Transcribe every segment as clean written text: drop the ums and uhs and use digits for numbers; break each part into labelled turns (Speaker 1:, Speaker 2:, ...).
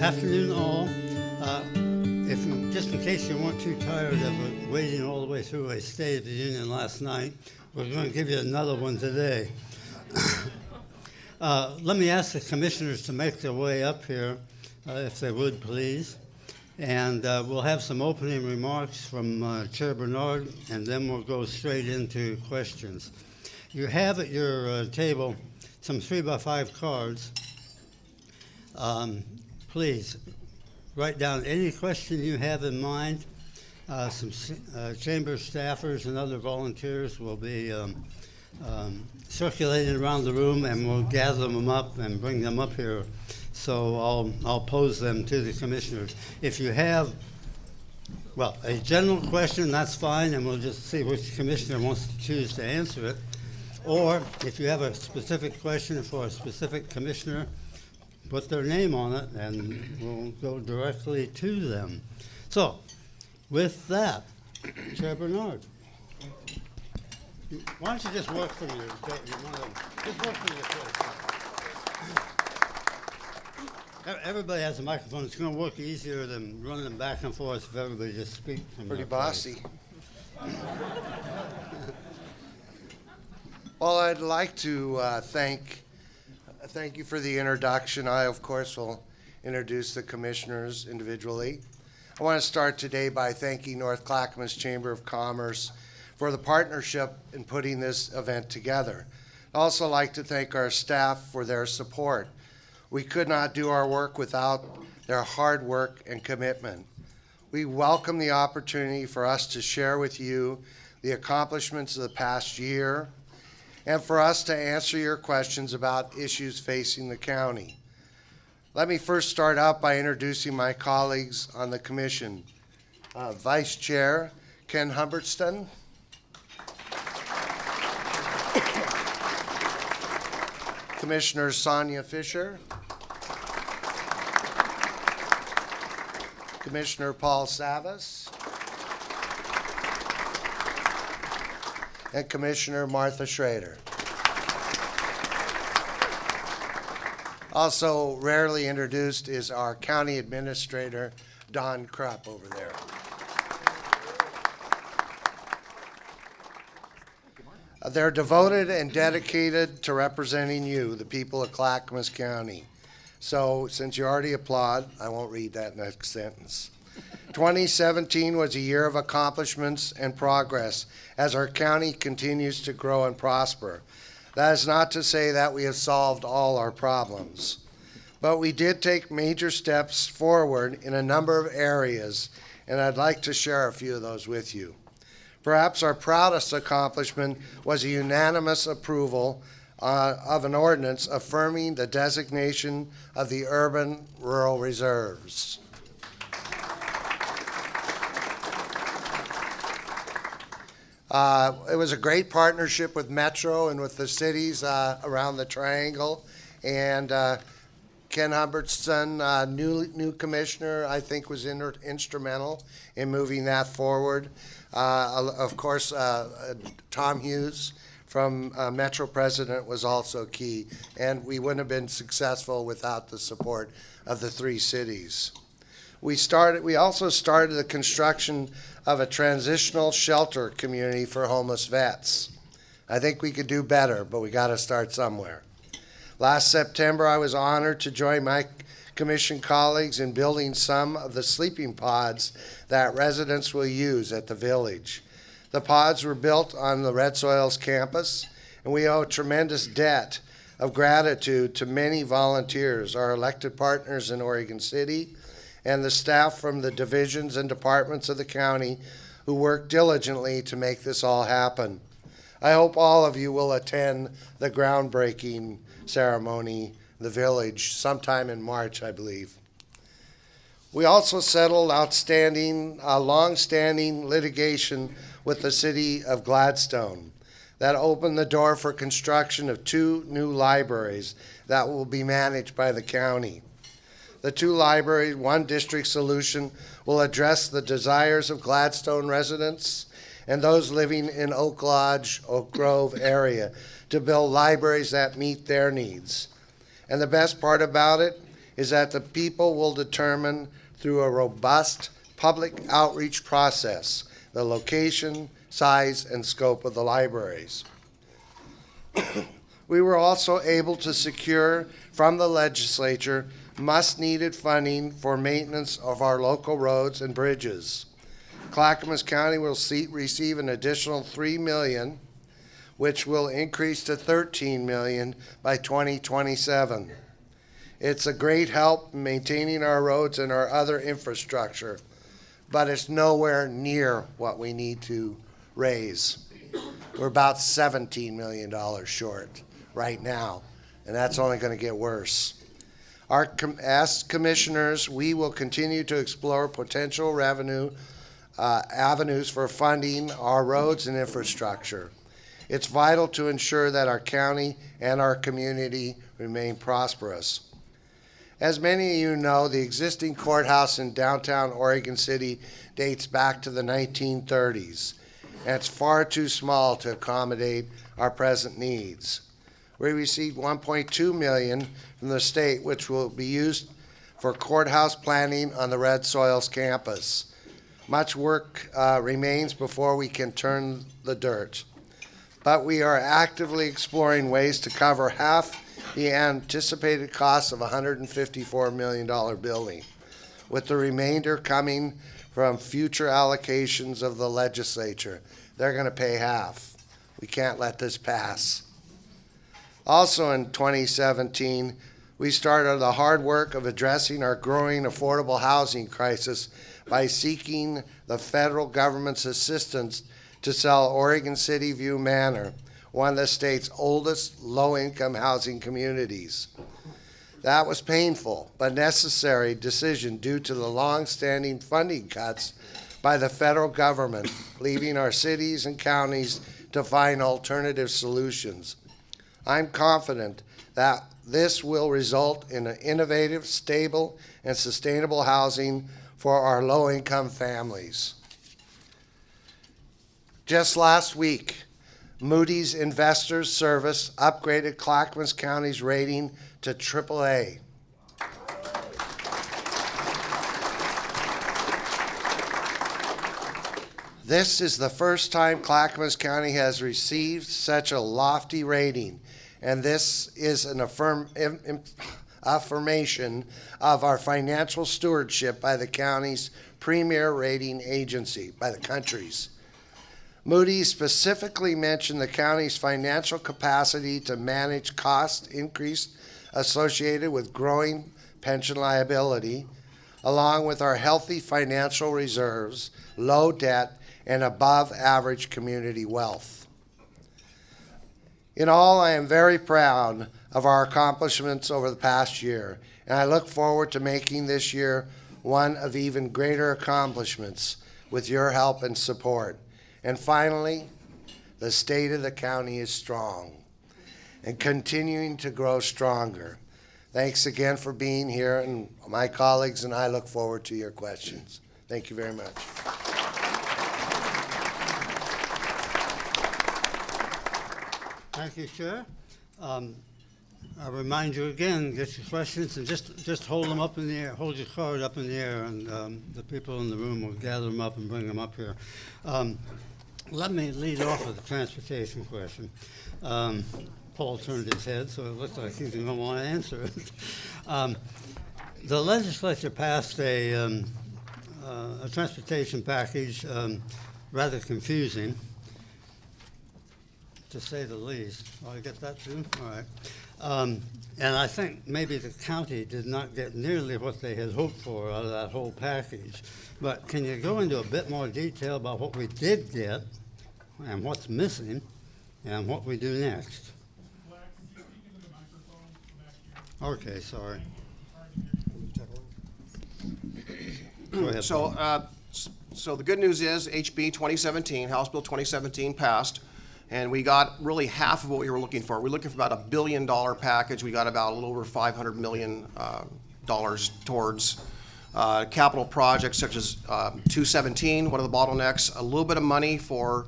Speaker 1: Afternoon all. Just in case you weren't too tired of waiting all the way through a State of the Union last night, we're going to give you another one today. Let me ask the commissioners to make their way up here, if they would, please. And we'll have some opening remarks from Chair Bernard, and then we'll go straight into questions. You have at your table some 3x5 cards. Please write down any question you have in mind. Some chamber staffers and other volunteers will be circulating around the room, and we'll gather them up and bring them up here. So I'll pose them to the commissioners. If you have, well, a general question, that's fine, and we'll just see which commissioner wants to choose to answer it. Or if you have a specific question for a specific commissioner, put their name on it, and we'll go directly to them. So, with that, Chair Bernard, why don't you just work from your place. Everybody has a microphone. It's going to work easier than running them back and forth if everybody just speaks from
Speaker 2: Pretty
Speaker 1: their place.
Speaker 2: bossy. Well, I'd like to thank you for the introduction. I, of course, will introduce the commissioners individually. I want to start today by thanking North Clackamas Chamber of Commerce for the partnership in putting this event together. I'd also like to thank our staff for their support. We could not do our work without their hard work and commitment. We welcome the opportunity for us to share with you the accomplishments of the past year, and for us to answer your questions about issues facing the county. Let me first start out by introducing my colleagues on the commission. Vice Chair Ken Humbertston. Commissioner Sonia Fisher. Commissioner Paul Savas. And Commissioner Martha Schrader. Also rarely introduced is our County Administrator, Don Krupp, over there. They're devoted and dedicated to representing you, the people of Clackamas County. So since you already applaud, I won't read that next sentence. 2017 was a year of accomplishments and progress as our county continues to grow and prosper. That is not to say that we have solved all our problems, but we did take major steps forward in a number of areas, and I'd like to share a few of those with you. Perhaps our proudest accomplishment was a unanimous approval of an ordinance affirming the designation of the urban rural reserves. It was a great partnership with Metro and with the cities around the Triangle, and Ken Humbertson, new commissioner, I think was instrumental in moving that forward. Of course, Tom Hughes from Metro President was also key, and we wouldn't have been successful without the support of the three cities. We also started the construction of a transitional shelter community for homeless vets. I think we could do better, but we got to start somewhere. Last September, I was honored to join my commission colleagues in building some of the sleeping pods that residents will use at the village. The pods were built on the Red Soils campus, and we owe a tremendous debt of gratitude to many volunteers, our elected partners in Oregon City, and the staff from the divisions and departments of the county who worked diligently to make this all happen. I hope all of you will attend the groundbreaking ceremony in the village sometime in March, I believe. We also settled long-standing litigation with the city of Gladstone that opened the door for construction of 2 new libraries that will be managed by the county. The 2 libraries, one district solution, will address the desires of Gladstone residents and those living in Oak Lodge, Oak Grove area to build libraries that meet their needs. And the best part about it is that the people will determine through a robust public outreach process the location, size, and scope of the libraries. We were also able to secure from the legislature much-needed funding for maintenance of our local roads and bridges. Clackamas County will receive an additional $3 million, which will increase to $13 million by 2027. It's a great help in maintaining our roads and our other infrastructure, but it's nowhere near what we need to raise. We're about $17 million short right now, and that's only going to get worse. As commissioners, we will continue to explore potential revenue avenues for funding our roads and infrastructure. It's vital to ensure that our county and our community remain prosperous. As many of you know, the existing courthouse in downtown Oregon City dates back to the 1930s, and it's far too small to accommodate our present needs. We received $1.2 million from the state, which will be used for courthouse planning on the Red Soils campus. Much work remains before we can turn the dirt, but we are actively exploring ways to cover half the anticipated cost of a $154 million building, with the remainder coming from future allocations of the legislature. They're going to pay half. We can't let this pass. Also in 2017, we started the hard work of addressing our growing affordable housing crisis by seeking the federal government's assistance to sell Oregon City View Manor, one of the state's oldest low-income housing communities. That was painful but necessary decision due to the long-standing funding cuts by the federal government, leaving our cities and counties to find alternative solutions. I'm confident that this will result in an innovative, stable, and sustainable housing for our low-income families. Just last week, Moody's Investors Service upgraded Clackamas County's rating to AAA. This is the first time Clackamas County has received such a lofty rating, and this is an affirmation of our financial stewardship by the county's premier rating agency, by the country's. Moody's specifically mentioned the county's financial capacity to manage cost increase associated with growing pension liability, along with our healthy financial reserves, low debt, and above average community wealth. In all, I am very proud of our accomplishments over the past year, and I look forward to making this year one of even greater accomplishments with your help and support. And finally, the state of the county is strong and continuing to grow stronger. Thanks again for being here, and my colleagues and I look forward to your questions. Thank you very much.
Speaker 1: Thank you, Chair. I remind you again, get your questions and just hold them up in the air, hold your card up in the air, and the people in the room will gather them up and bring them up here. Let me lead off with a transportation question. Paul turned his head, so it looks like he's going to want to answer it. The legislature passed a transportation package, rather confusing, to say the least. Oh, I get that too? All right. And I think maybe the county did not get nearly what they had hoped for out of that whole package. But can you go into a bit more detail about what we did get and what's missing and what we do next? Okay, sorry. Go ahead.
Speaker 3: So the good news is HB 2017, House Bill 2017 passed, and we got really half of what we were looking for. We're looking for about $1 billion package. We got about a little over $500 million towards capital projects such as 217, one of the bottlenecks, a little bit of money for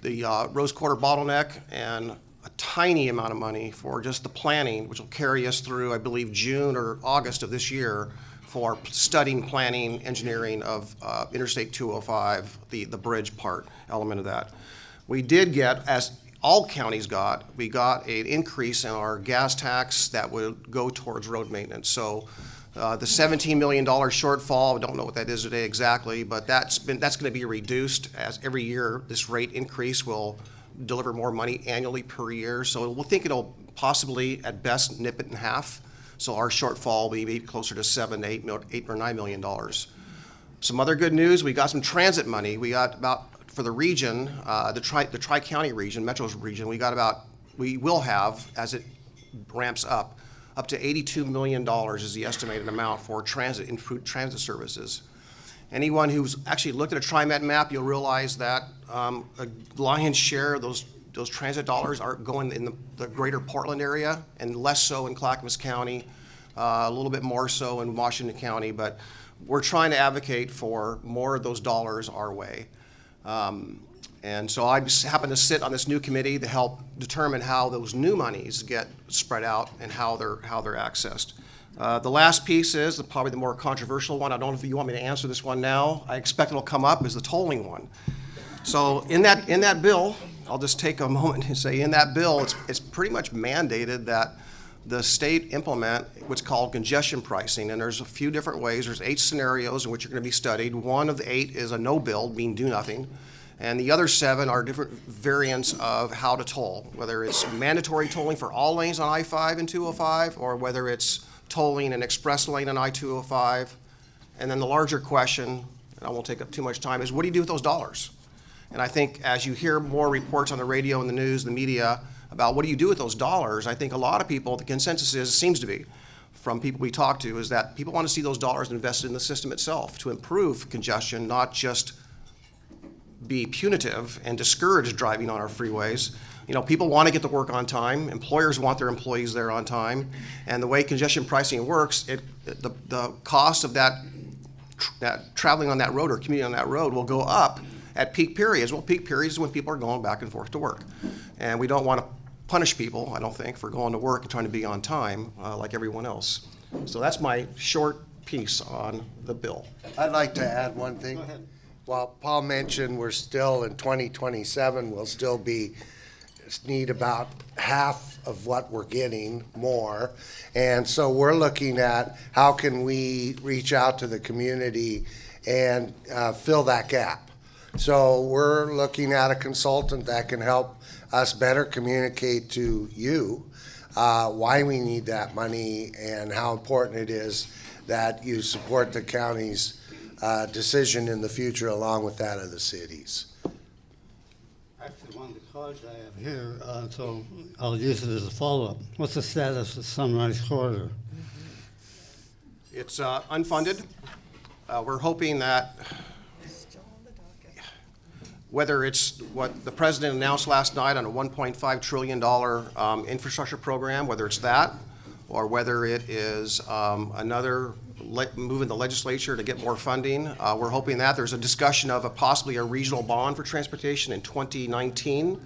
Speaker 3: the Rose Quarter bottleneck, and a tiny amount of money for just the planning, which will carry us through, I believe, June or August of this year for studying, planning, engineering of Interstate 205, the bridge part element of that. We did get, as all counties got, we got an increase in our gas tax that would go towards road maintenance. So the $17 million shortfall, I don't know what that is today exactly, but that's going to be reduced as every year this rate increase will deliver more money annually per year. So we'll think it'll possibly at best nip it in half. So our shortfall will be closer to $8 or $9 million. Some other good news, we got some transit money. We got about, for the region, the Tri-County region, Metro's region, we will have, as it ramps up to $82 million is the estimated amount for transit, improved transit services. Anyone who's actually looked at a TriMet map, you'll realize that a lion's share of those transit dollars are going in the greater Portland area and less so in Clackamas County, a little bit more so in Washington County, but we're trying to advocate for more of those dollars our way. And so I just happen to sit on this new committee to help determine how those new monies get spread out and how they're accessed. The last piece is probably the more controversial one. I don't know if you want me to answer this one now. I expect it'll come up, is the tolling one. So in that bill, I'll just take a moment and say in that bill, it's pretty much mandated that the state implement what's called congestion pricing, and there's a few different ways. There's 8 scenarios in which are going to be studied. One of the 8 is a no bill, meaning do nothing. And the other 7 are different variants of how to toll, whether it's mandatory tolling for all lanes on I-5 and 205, or whether it's tolling an express lane on I-205. And then the larger question, and I won't take up too much time, is what do you do with those dollars? And I think as you hear more reports on the radio and the news, the media, about what do you do with those dollars, I think a lot of people, the consensus is, seems to be, from people we talk to, is that people want to see those dollars invested in the system itself to improve congestion, not just be punitive and discourage driving on our freeways. You know, people want to get to work on time. Employers want their employees there on time. And the way congestion pricing works, the cost of that traveling on that road or commuting on that road will go up at peak periods. Well, peak periods is when people are going back and forth to work. And we don't want to punish people, I don't think, for going to work and trying to be on time like everyone else. So that's my short piece on the bill.
Speaker 2: I'd like to add one thing.
Speaker 1: Go ahead.
Speaker 2: While Paul mentioned we're still in 2027, we'll still need about half of what we're getting more. And so we're looking at how can we reach out to the community and fill that gap. So we're looking at a consultant that can help us better communicate to you why we need that money and how important it is that you support the county's decision in the future along with that of the cities.
Speaker 1: Actually, one of the cards I have here, so I'll use it as a follow-up. What's the status of Sunrise Corridor?
Speaker 3: It's unfunded. We're hoping that whether it's what the president announced last night on a $1.5 trillion infrastructure program, whether it's that, or whether it is another move in the legislature to get more funding. We're hoping that. There's a discussion of possibly a regional bond for transportation in 2019.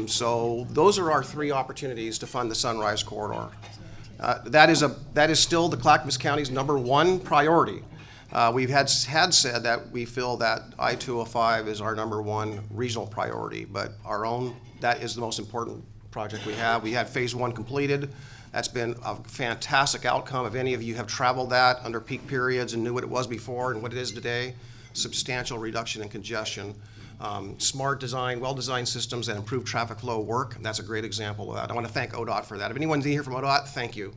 Speaker 3: So those are our 3 opportunities to fund the Sunrise Corridor. That is still the Clackamas County's #1 priority. We've had said that we feel that I-205 is our #1 regional priority, but that is the most important project we have. We had phase 1 completed. That's been a fantastic outcome. If any of you have traveled that under peak periods and knew what it was before and what it is today, substantial reduction in congestion. Smart design, well-designed systems that improve traffic flow work. That's a great example of that. I want to thank ODOT for that. If anyone's here from ODOT, thank you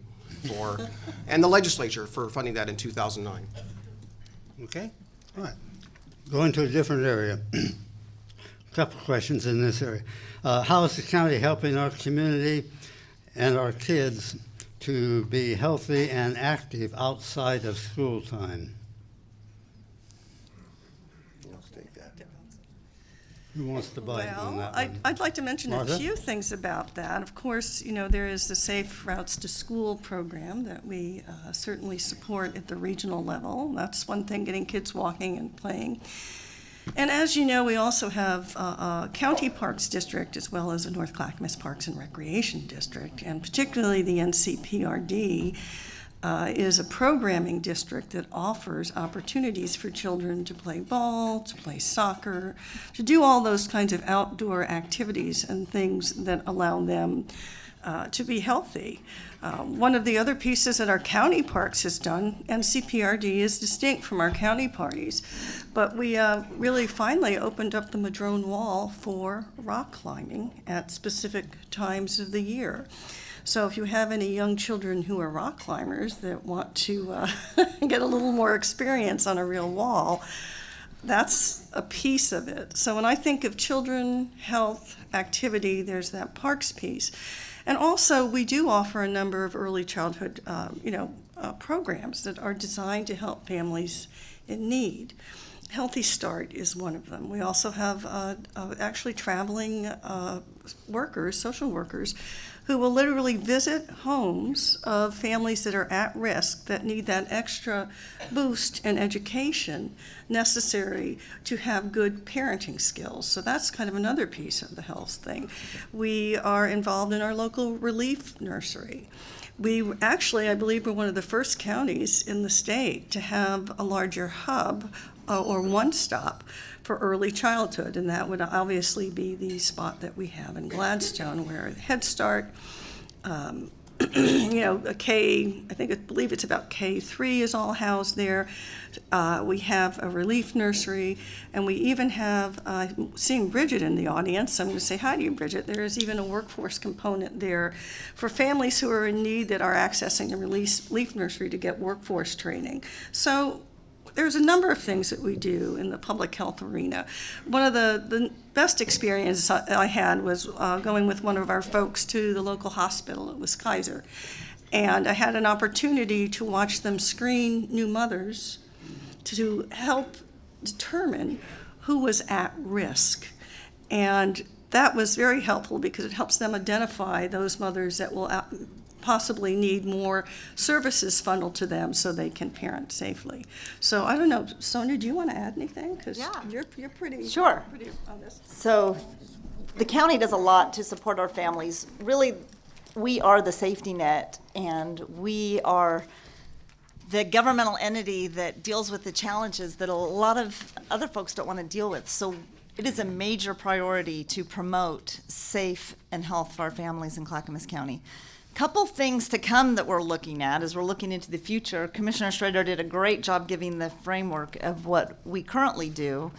Speaker 3: and the legislature for funding that in 2009.
Speaker 1: Okay, all right. Going to a different area. A couple of questions in this area. How is the county helping our community and our kids to be healthy and active outside of school time? Who wants to bite on that one?
Speaker 4: I'd like to mention
Speaker 1: Martha?
Speaker 4: a few things about that. Of course, there is the Safe Routes to School program that we certainly support at the regional level. That's one thing, getting kids walking and playing. And as you know, we also have a county parks district as well as a North Clackamas Parks and Recreation District, and particularly the NCPRD is a programming district that offers opportunities for children to play ball, to play soccer, to do all those kinds of outdoor activities and things that allow them to be healthy. One of the other pieces that our county parks has done, NCPRD is distinct from our county parties, but we really finally opened up the Madrone Wall for rock climbing at specific times of the year. So if you have any young children who are rock climbers that want to get a little more experience on a real wall, that's a piece of it. So when I think of children, health, activity, there's that parks piece. And also, we do offer a number of early childhood, programs that are designed to help families in need. Healthy Start is one of them. We also have actually traveling workers, social workers, who will literally visit homes of families that are at risk, that need that extra boost in education necessary to have good parenting skills. So that's kind of another piece of the health thing. We are involved in our local relief nursery. We actually, I believe, we're one of the first counties in the state to have a larger hub or one-stop for early childhood, and that would obviously be the spot that we have in Gladstone, where Head Start, I believe it's about K3 is all housed there. We have a relief nursery, and we even have, seeing Bridget in the audience, I'm going to say hi to you, Bridget. There is even a workforce component there for families who are in need that are accessing the relief nursery to get workforce training. So there's a number of things that we do in the public health arena. One of the best experiences I had was going with one of our folks to the local hospital. It was Kaiser. And I had an opportunity to watch them screen new mothers to help determine who was at risk. And that was very helpful because it helps them identify those mothers that will possibly need more services funneled to them so they can parent safely. So I don't know, Sonia, do you want to add anything? Because you're pretty
Speaker 5: Sure.
Speaker 4: pretty on this.
Speaker 5: So the county does a lot to support our families. Really, we are the safety net, and we are the governmental entity that deals with the challenges that a lot of other folks don't want to deal with. So it is a major priority to promote safe and health for our families in Clackamas County. Couple things to come that we're looking at as we're looking into the future. Commissioner Schrader did a great job giving the framework of what we currently do.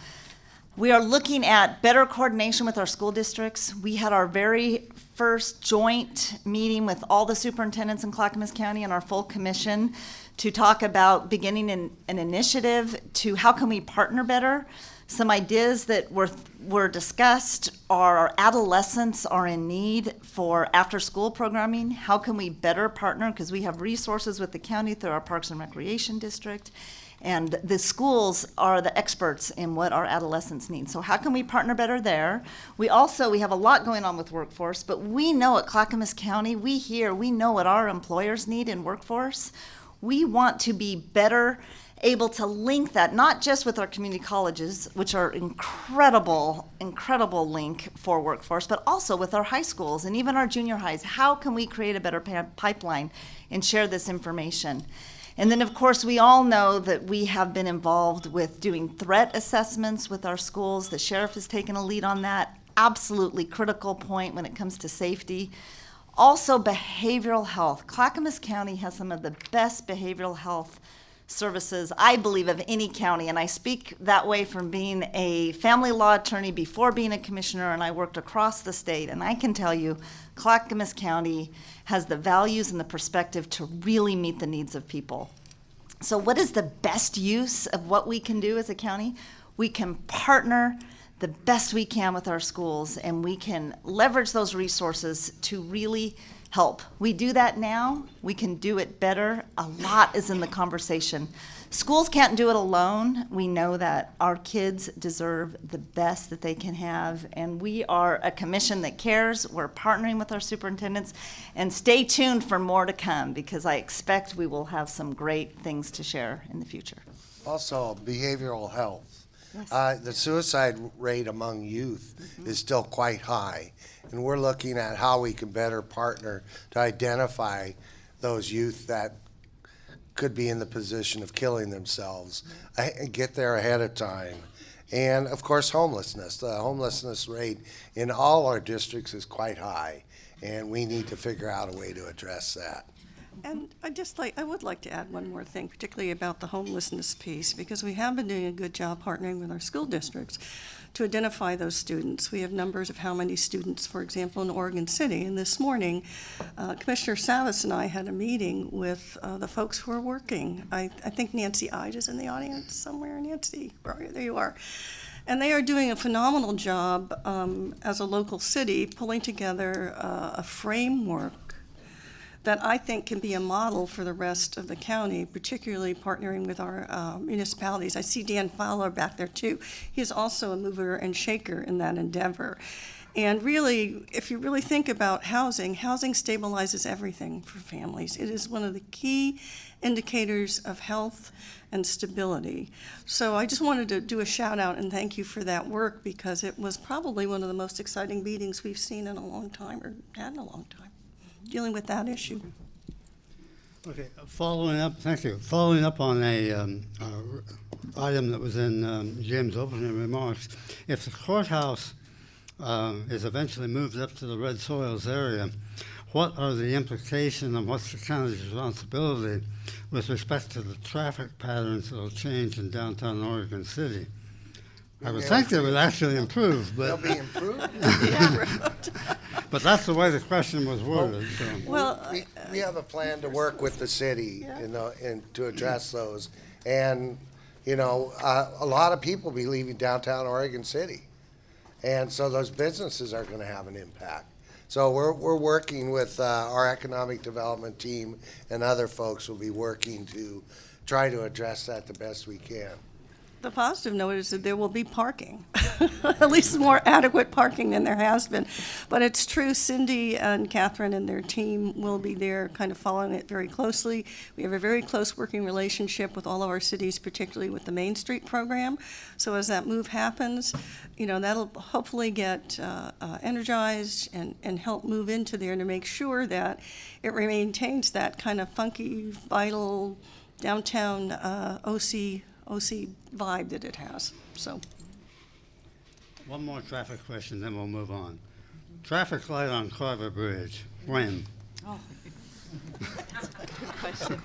Speaker 5: We are looking at better coordination with our school districts. We had our very first joint meeting with all the superintendents in Clackamas County and our full commission to talk about beginning an initiative to how can we partner better. Some ideas that were discussed are our adolescents are in need for after-school programming. How can we better partner? Because we have resources with the county through our Parks and Recreation District. And the schools are the experts in what our adolescents need. So how can we partner better there? We have a lot going on with workforce, but we know at Clackamas County, we know what our employers need in workforce. We want to be better able to link that, not just with our community colleges, which are incredible link for workforce, but also with our high schools and even our junior highs. How can we create a better pipeline and share this information? And then, of course, we all know that we have been involved with doing threat assessments with our schools. The sheriff has taken a lead on that. Absolutely critical point when it comes to safety. Also, behavioral health. Clackamas County has some of the best behavioral health services, I believe, of any county. And I speak that way from being a family law attorney before being a commissioner, and I worked across the state. And I can tell you, Clackamas County has the values and the perspective to really meet the needs of people. So what is the best use of what we can do as a county? We can partner the best we can with our schools, and we can leverage those resources to really help. We do that now. We can do it better. A lot is in the conversation. Schools can't do it alone. We know that our kids deserve the best that they can have, and we are a commission that cares. We're partnering with our superintendents, and stay tuned for more to come, because I expect we will have some great things to share in the future.
Speaker 2: Also, behavioral health. The suicide rate among youth is still quite high, and we're looking at how we can better partner to identify those youth that could be in the position of killing themselves and get there ahead of time. And of course, homelessness. The homelessness rate in all our districts is quite high, and we need to figure out a way to address that.
Speaker 4: And I would like to add one more thing, particularly about the homelessness piece, because we have been doing a good job partnering with our school districts to identify those students. We have numbers of how many students, for example, in Oregon City. And this morning, Commissioner Savas and I had a meeting with the folks who are working. I think Nancy Ide is in the audience somewhere. Nancy, there you are. And they are doing a phenomenal job as a local city, pulling together a framework that I think can be a model for the rest of the county, particularly partnering with our municipalities. I see Dan Fowler back there too. He is also a mover and shaker in that endeavor. And really, if you really think about housing stabilizes everything for families. It is one of the key indicators of health and stability. So I just wanted to do a shout out and thank you for that work, because it was probably one of the most exciting meetings we've seen in a long time, or had in a long time, dealing with that issue.
Speaker 1: Okay, thank you. Following up on a item that was in Jim's opening remarks, if the courthouse is eventually moved up to the Red Soils area, what are the implications and what's the county's responsibility with respect to the traffic patterns that will change in downtown Oregon City? I would think they would actually improve,
Speaker 2: They'll
Speaker 1: but
Speaker 2: be improved.
Speaker 1: but that's the way the question was worded. So.
Speaker 4: Well,
Speaker 2: We have a plan to work with the city, and to address those. And, a lot of people be leaving downtown Oregon City. And so those businesses are gonna have an impact. So we're working with our economic development team, and other folks will be working to try to address that the best we can.
Speaker 4: the positive note is that there will be parking, at least more adequate parking than there has been. But it's true, Cindy and Catherine and their team will be there kind of following it very closely. We have a very close working relationship with all of our cities, particularly with the Main Street program. So as that move happens, that'll hopefully get energized and help move into there to make sure that it maintains that kind of funky, vital downtown OC vibe that it has. So
Speaker 1: One more traffic question, then we'll move on. Traffic light on Carver Bridge, when?
Speaker 5: Oh, that's a good question.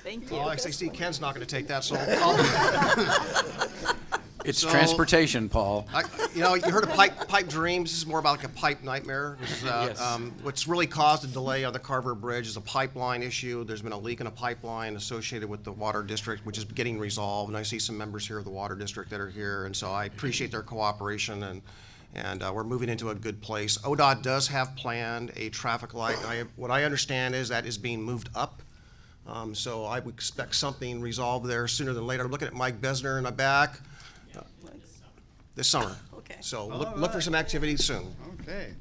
Speaker 5: Thank you.
Speaker 3: Oh, actually, see, Ken's not going to take that, so
Speaker 6: It's
Speaker 3: So-
Speaker 6: transportation, Paul.
Speaker 3: you heard of pipe dreams. This is more about like a pipe nightmare. This is,
Speaker 6: Yes.
Speaker 3: what's really caused a delay on the Carver Bridge is a pipeline issue. There's been a leak in a pipeline associated with the water district, which is getting resolved. And I see some members here of the water district that are here, and so I appreciate their cooperation, and we're moving into a good place. ODOT does have planned a traffic light. What I understand is that is being moved up. So I would expect something resolved there sooner than later. I'm looking at Mike Besner in the back. This summer.
Speaker 4: Okay.
Speaker 3: So look for some activity soon.
Speaker 1: Okay.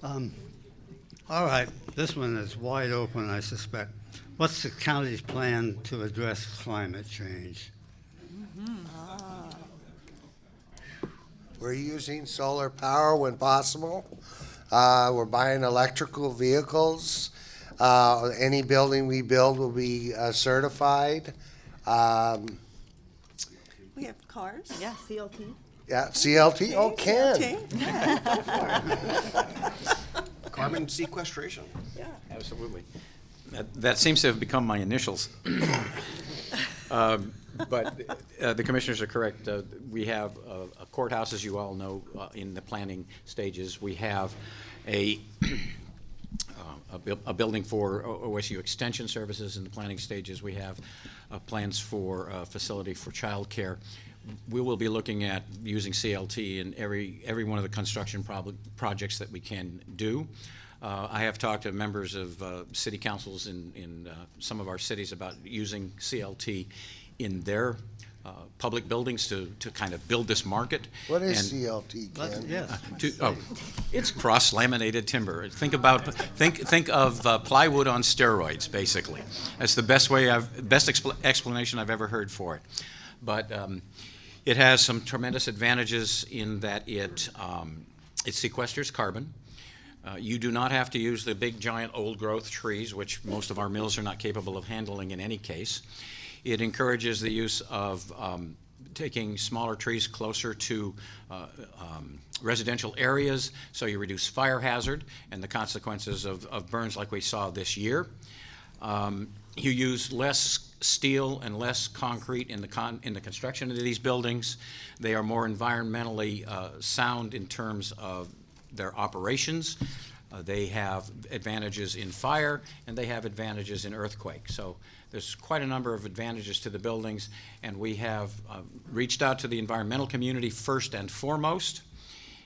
Speaker 1: All right, this one is wide open, I suspect. What's the county's plan to address climate change?
Speaker 2: We're using solar power when possible. We're buying electrical vehicles. Any building we build will be certified.
Speaker 4: we have cars.
Speaker 5: Yeah, CLT.
Speaker 2: Yeah, CLT. Oh, Ken.
Speaker 3: Carbon sequestration.
Speaker 6: Absolutely. That seems to have become my initials. But the commissioners are correct. We have a courthouse, as you all know, in the planning stages. We have a building for OSU Extension Services in the planning stages. We have plans for a facility for childcare. We will be looking at using CLT in every one of the construction projects that we can do. I have talked to members of city councils in some of our cities about using CLT in their public buildings to kind of build this market.
Speaker 2: What is
Speaker 6: And-
Speaker 2: CLT, Ken?
Speaker 1: Yes.
Speaker 6: It's cross-laminated timber. Think of plywood on steroids, basically. That's the best explanation I've ever heard for it. but it has some tremendous advantages in that it sequesters carbon. You do not have to use the big, giant, old-growth trees, which most of our mills are not capable of handling in any case. It encourages the use of taking smaller trees closer to residential areas, so you reduce fire hazard and the consequences of burns like we saw this year. You use less steel and less concrete in the construction of these buildings. They are more environmentally sound in terms of their operations. They have advantages in fire, and they have advantages in earthquake. So there's quite a number of advantages to the buildings, and we have reached out to the environmental community first and foremost,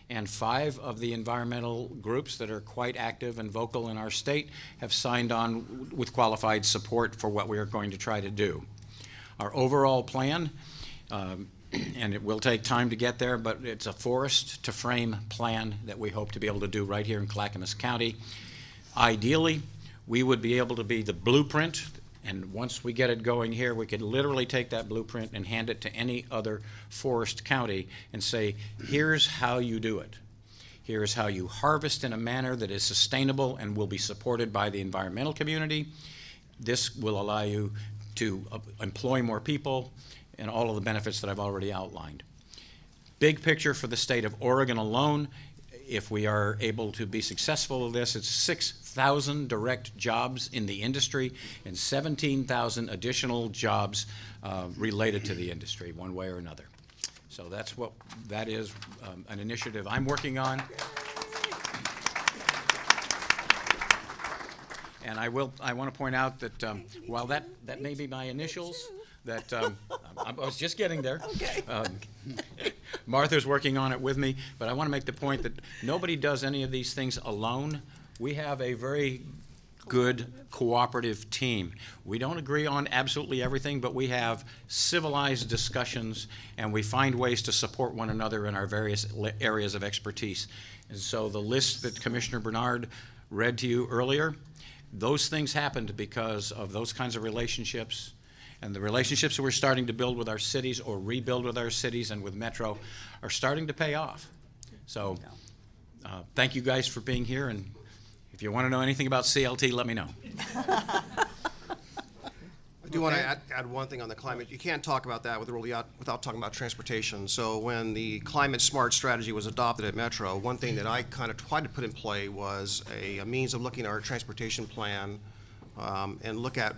Speaker 6: and 5 of the environmental groups that are quite active and vocal in our state have signed on with qualified support for what we are going to try to do. Our overall plan, and it will take time to get there, but it's a forest to frame plan that we hope to be able to do right here in Clackamas County. Ideally, we would be able to be the blueprint, and once we get it going here, we could literally take that blueprint and hand it to any other forest county and say, here's how you do it. Here's how you harvest in a manner that is sustainable and will be supported by the environmental community. This will allow you to employ more people and all of the benefits that I've already outlined. Big picture for the state of Oregon alone, if we are able to be successful with this, it's 6,000 direct jobs in the industry and 17,000 additional jobs related to the industry, one way or another. So that is an initiative I'm working on. And I want to point out that while that may be my initials, that I was just getting there.
Speaker 4: Okay.
Speaker 6: Martha's working on it with me, but I want to make the point that nobody does any of these things alone. We have a very good cooperative team. We don't agree on absolutely everything, but we have civilized discussions, and we find ways to support one another in our various areas of expertise. And so the list that Commissioner Bernard read to you earlier, those things happened because of those kinds of relationships. And the relationships that we're starting to build with our cities or rebuild with our cities and with Metro are starting to pay off. So thank you guys for being here, and if you want to know anything about CLT, let me know.
Speaker 3: I do want to add one thing on the climate. You can't talk about that without talking about transportation. So when the climate smart strategy was adopted at Metro, one thing that I kind of tried to put in play was a means of looking at our transportation plan and look at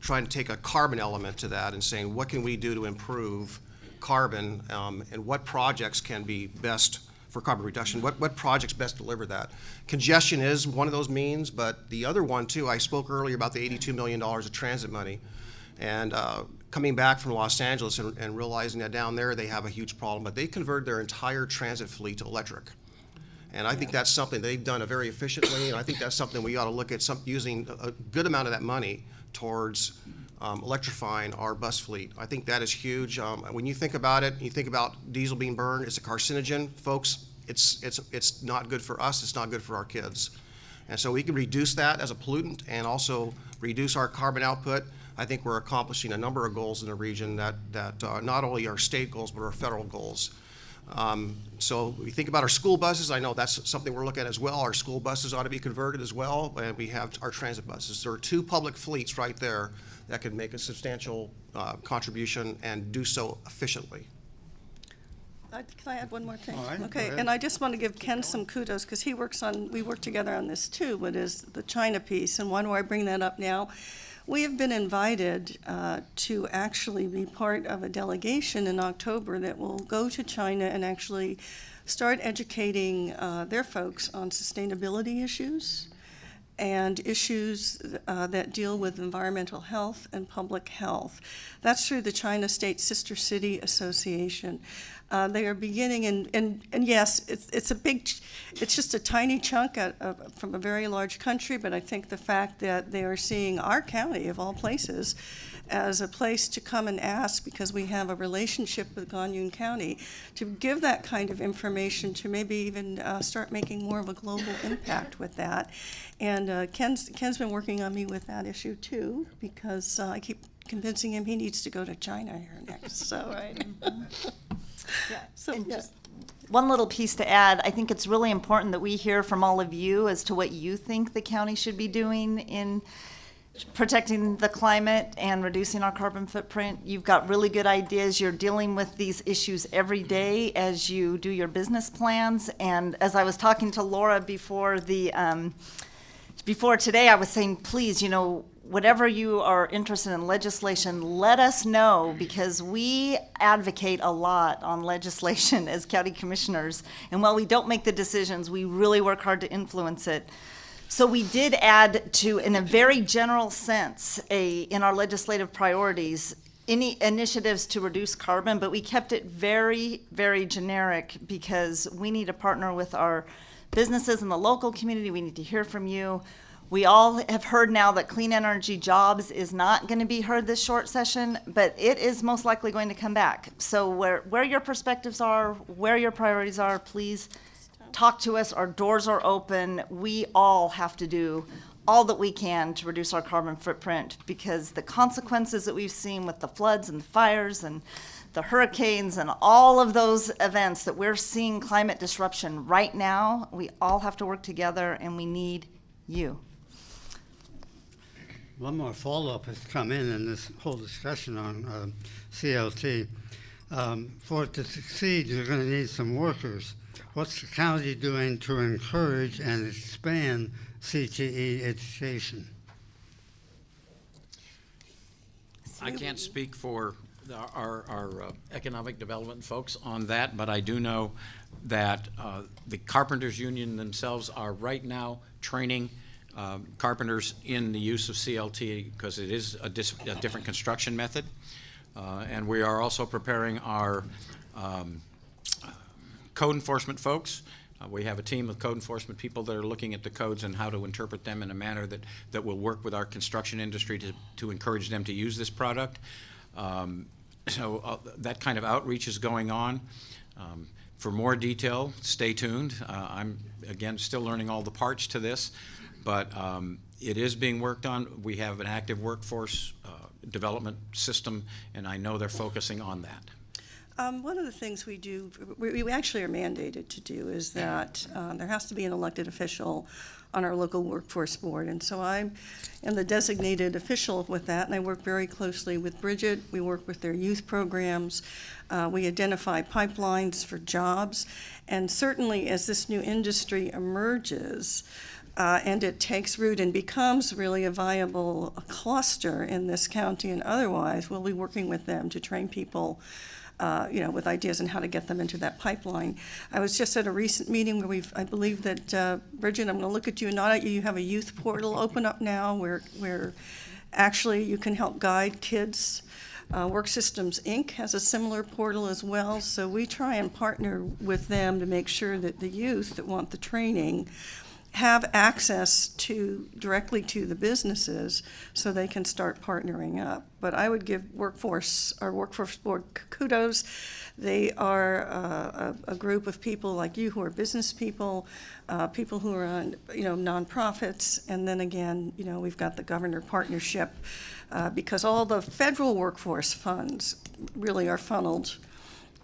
Speaker 3: trying to take a carbon element to that and saying, what can we do to improve carbon and what projects can be best for carbon reduction? What projects best deliver that? Congestion is one of those means, but the other one too, I spoke earlier about the $82 million of transit money. And coming back from Los Angeles and realizing that down there they have a huge problem, but they converted their entire transit fleet to electric. And I think that's something they've done very efficiently, and I think that's something we ought to look at using a good amount of that money towards electrifying our bus fleet. I think that is huge. When you think about it, you think about diesel being burned, it's a carcinogen. Folks, it's not good for us, it's not good for our kids. And so we can reduce that as a pollutant and also reduce our carbon output. I think we're accomplishing a number of goals in the region that not only are state goals, but are federal goals. So we think about our school buses. I know that's something we're looking at as well. Our school buses ought to be converted as well, and we have our transit buses. There are 2 public fleets right there that can make a substantial contribution and do so efficiently.
Speaker 4: Can I add one more thing?
Speaker 1: All right, go
Speaker 4: Okay,
Speaker 1: ahead.
Speaker 4: and I just want to give Ken some kudos, because we work together on this too, but is the China piece, and why do I bring that up now? We have been invited to actually be part of a delegation in October that will go to China and actually start educating their folks on sustainability issues and issues that deal with environmental health and public health. That's through the China State Sister City Association. They are beginning, and yes, it's just a tiny chunk from a very large country, but I think the fact that they are seeing our county, of all places, as a place to come and ask, because we have a relationship with Ganyun County, to give that kind of information, to maybe even start making more of a global impact with that. And Ken's been working on me with that issue too, because I keep convincing him he needs to go to China here next, so.
Speaker 5: Right.
Speaker 4: So,
Speaker 5: And
Speaker 4: yeah.
Speaker 5: just one little piece to add, I think it's really important that we hear from all of you as to what you think the county should be doing in protecting the climate and reducing our carbon footprint. You've got really good ideas. You're dealing with these issues every day as you do your business plans. And as I was talking to Laura before today, I was saying, please, whatever you are interested in legislation, let us know, because we advocate a lot on legislation as county commissioners. And while we don't make the decisions, we really work hard to influence it. So we did add to, in a very general sense, in our legislative priorities, any initiatives to reduce carbon, but we kept it very, very generic, because we need to partner with our businesses in the local community. We need to hear from you. We all have heard now that clean energy jobs is not going to be heard this short session, but it is most likely going to come back. So where your perspectives are, where your priorities are, please talk to us. Our doors are open. We all have to do all that we can to reduce our carbon footprint, because the consequences that we've seen with the floods and the fires and the hurricanes and all of those events that we're seeing climate disruption right now, we all have to work together, and we need you.
Speaker 1: One more follow-up has come in this whole discussion on CLT. For it to succeed, you're going to need some workers. What's the county doing to encourage and expand CTE education?
Speaker 6: I can't speak for our economic development folks on that, but I do know that the Carpenters Union themselves are right now training carpenters in the use of CLT, because it is a different construction method. And we are also preparing our code enforcement folks. We have a team of code enforcement people that are looking at the codes and how to interpret them in a manner that will work with our construction industry to encourage them to use this product. So that kind of outreach is going on. For more detail, stay tuned. I'm, again, still learning all the parts to this, but it is being worked on. We have an active workforce development system, and I know they're focusing on that.
Speaker 4: One of the things we do, we actually are mandated to do, is that there has to be an elected official on our local workforce board. And so I am the designated official with that, and I work very closely with Bridget. We work with their youth programs. We identify pipelines for jobs. And certainly as this new industry emerges, and it takes root and becomes really a viable cluster in this county and otherwise, we'll be working with them to train people with ideas on how to get them into that pipeline. I was just at a recent meeting where I believe that, Bridget, I'm gonna look at you and nod at you, you have a youth portal open up now where actually you can help guide kids. Work Systems Inc. has a similar portal as well, so we try and partner with them to make sure that the youth that want the training have access directly to the businesses so they can start partnering up. But I would give our workforce board kudos. They are a group of people like you who are business people, people who are on, nonprofits, and then again, we've got the governor partnership, because all the federal workforce funds really are funneled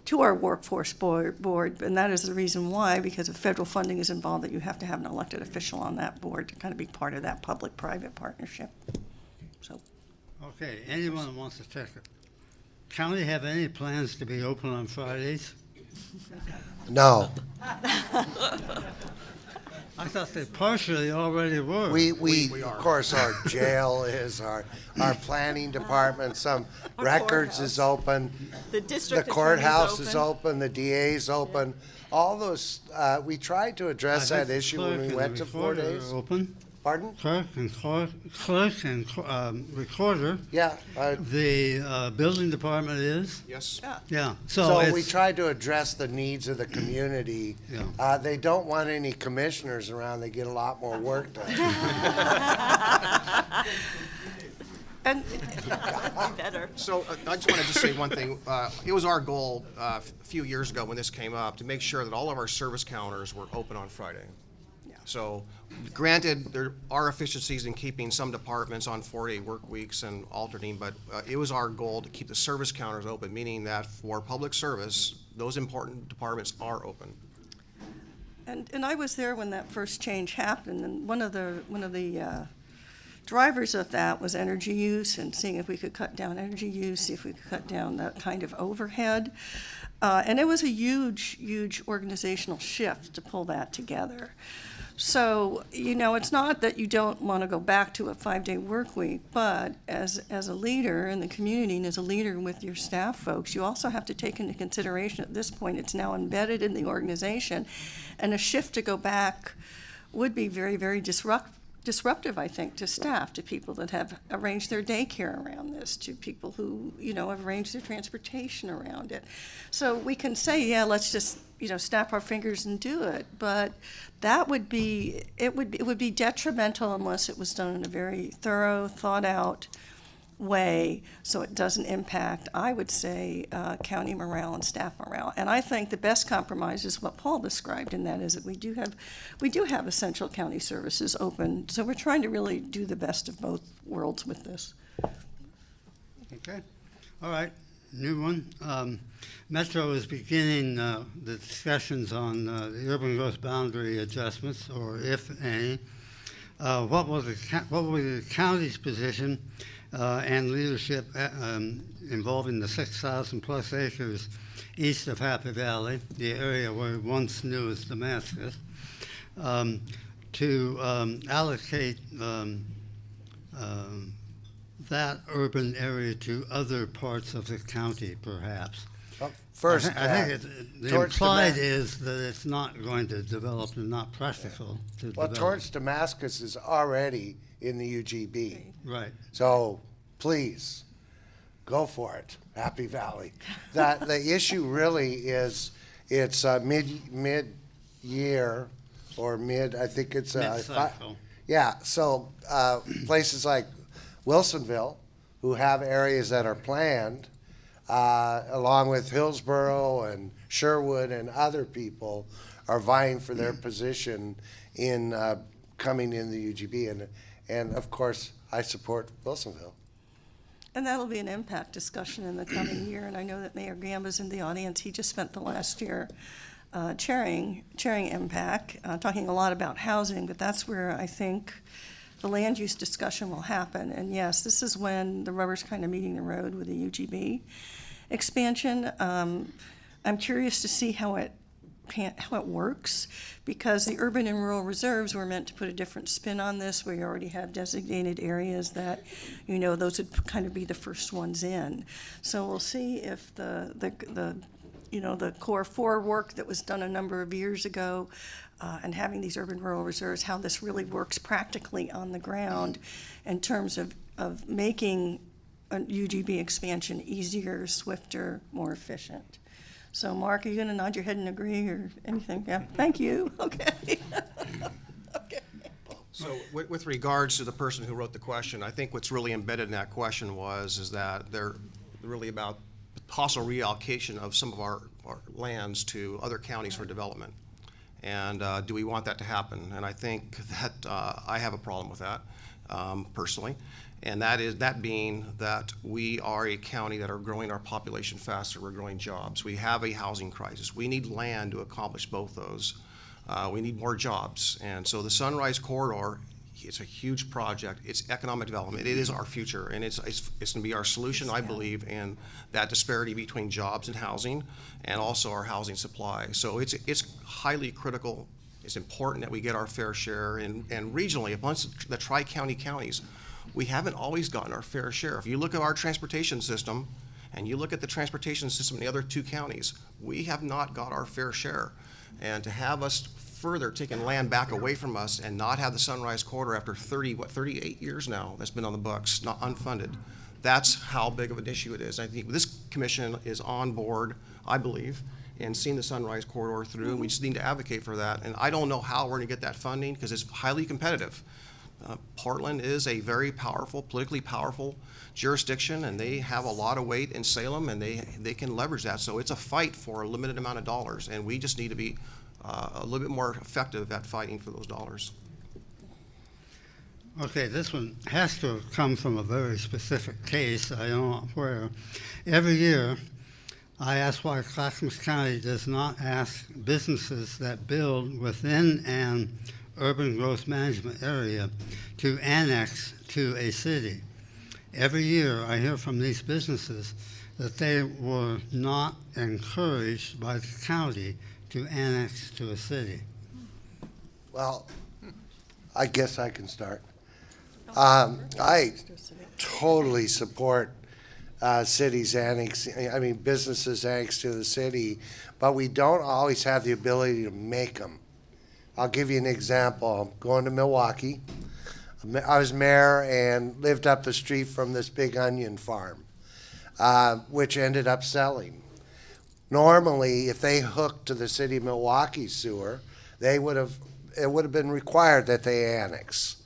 Speaker 4: to our workforce board, and that is the reason why, because if federal funding is involved, that you have to have an elected official on that board to kind of be part of that public-private partnership. So,
Speaker 1: Okay, anyone who wants to check it. County have any plans to be open on Fridays?
Speaker 2: No.
Speaker 1: I thought they partially already were.
Speaker 2: We of course, our jail is, our planning department, some records is open.
Speaker 5: The district
Speaker 2: The courthouse is open, the DA's open. All those, we tried to address
Speaker 1: I think
Speaker 2: that issue when we
Speaker 1: clerk
Speaker 2: went
Speaker 1: and
Speaker 2: to 4
Speaker 1: recorder
Speaker 2: days.
Speaker 1: are open.
Speaker 2: Pardon?
Speaker 1: Clerk and recorder.
Speaker 2: Yeah.
Speaker 1: The building department is?
Speaker 3: Yes.
Speaker 1: Yeah.
Speaker 2: So we
Speaker 1: it's-
Speaker 2: tried to address the needs of the community.
Speaker 1: Yeah.
Speaker 2: They don't want any commissioners around. They get a lot more work done.
Speaker 4: And
Speaker 5: Better.
Speaker 3: So I just wanted to say one thing. It was our goal a few years ago when this came up to make sure that all of our service counters were open on Friday. So granted, there are efficiencies in keeping some departments on 4-day work weeks and alternating, but it was our goal to keep the service counters open, meaning that for public service, those important departments are open.
Speaker 4: And I was there when that first change happened, and one of the drivers of that was energy use and seeing if we could cut down energy use, see if we could cut down that kind of overhead. And it was a huge, huge organizational shift to pull that together. So, it's not that you don't want to go back to a 5-day work week, but as a leader in the community and as a leader with your staff folks, you also have to take into consideration at this point, it's now embedded in the organization, and a shift to go back would be very, very disruptive, I think, to staff, to people that have arranged their daycare around this, to people who, have arranged their transportation around it. So we can say, yeah, let's just, snap our fingers and do it, but that would be, it would be detrimental unless it was done in a very thorough, thought-out way, so it doesn't impact, I would say, county morale and staff morale. And I think the best compromise is what Paul described, and that is that we do have essential county services open. So we're trying to really do the best of both worlds with this.
Speaker 1: Okay, all right, new one. Metro is beginning the discussions on the urban growth boundary adjustments, or if any. What was the county's position and leadership involving the 6,000 plus acres east of Happy Valley, the area where we once knew as Damascus, to allocate that urban area to other parts of the county, perhaps?
Speaker 2: Well, first,
Speaker 1: I think the
Speaker 2: towards
Speaker 1: implied is that it's not going to develop and not practical to
Speaker 2: well,
Speaker 1: develop.
Speaker 2: towards Damascus is already in the UGB.
Speaker 1: Right.
Speaker 2: So please, go for it, Happy Valley. The issue really is, it's mid-year, or I think it's
Speaker 1: Mid-cycle.
Speaker 2: yeah, so places like Wilsonville, who have areas that are planned, along with Hillsborough and Sherwood and other people, are vying for their position in coming in the UGB. And of course, I support Wilsonville.
Speaker 4: And that'll be an impact discussion in the coming year, and I know that Mayor Gamba's in the audience. He just spent the last year chairing impact, talking a lot about housing, but that's where I think the land use discussion will happen. And yes, this is when the rubber's kind of meeting the road with the UGB expansion. I'm curious to see how it works, because the urban and rural reserves were meant to put a different spin on this. We already have designated areas that, those would kind of be the first ones in. So we'll see if the core 4 work that was done a number of years ago, and having these urban rural reserves, how this really works practically on the ground in terms of making a UGB expansion easier, swifter, more efficient. So, Mark, are you going to nod your head and agree or anything? Yeah, thank you. Okay. Okay.
Speaker 3: So with regards to the person who wrote the question, I think what's really embedded in that question is that they're really about possible reallocation of some of our lands to other counties for development. And do we want that to happen? And I think that I have a problem with that personally. And that being that we are a county that are growing our population faster, we're growing jobs. We have a housing crisis. We need land to accomplish both those. We need more jobs. And so the Sunrise Corridor, it's a huge project. It's economic development. It is our future, and it's going to be our solution, I believe, in that disparity between jobs and housing, and also our housing supply. So it's highly critical. It's important that we get our fair share, and regionally, amongst the tri-county counties, we haven't always gotten our fair share. If you look at our transportation system, and you look at the transportation system in the other 2 counties, we have not got our fair share. And to have us further taking land back away from us and not have the Sunrise Corridor after 38 years now that's been on the books, not unfunded, that's how big of an issue it is. I think this commission is on board, I believe, in seeing the Sunrise Corridor through, and we just need to advocate for that. And I don't know how we're gonna get that funding, because it's highly competitive. Portland is a very powerful, politically powerful jurisdiction, and they have a lot of weight in Salem, and they can leverage that. So it's a fight for a limited amount of dollars, and we just need to be a little bit more effective at fighting for those dollars.
Speaker 1: Okay, this one has to have come from a very specific case, I don't know where. Every year, I ask why Clackamas County does not ask businesses that build within an urban growth management area to annex to a city. Every year, I hear from these businesses that they were not encouraged by the county to annex to a city.
Speaker 2: Well, I guess I can start. I totally support cities businesses annexed to the city, but we don't always have the ability to make them. I'll give you an example. I'm going to Milwaukee. I was mayor and lived up the street from this big onion farm, which ended up selling. Normally, if they hooked to the city of Milwaukee sewer, it would have been required that they annex.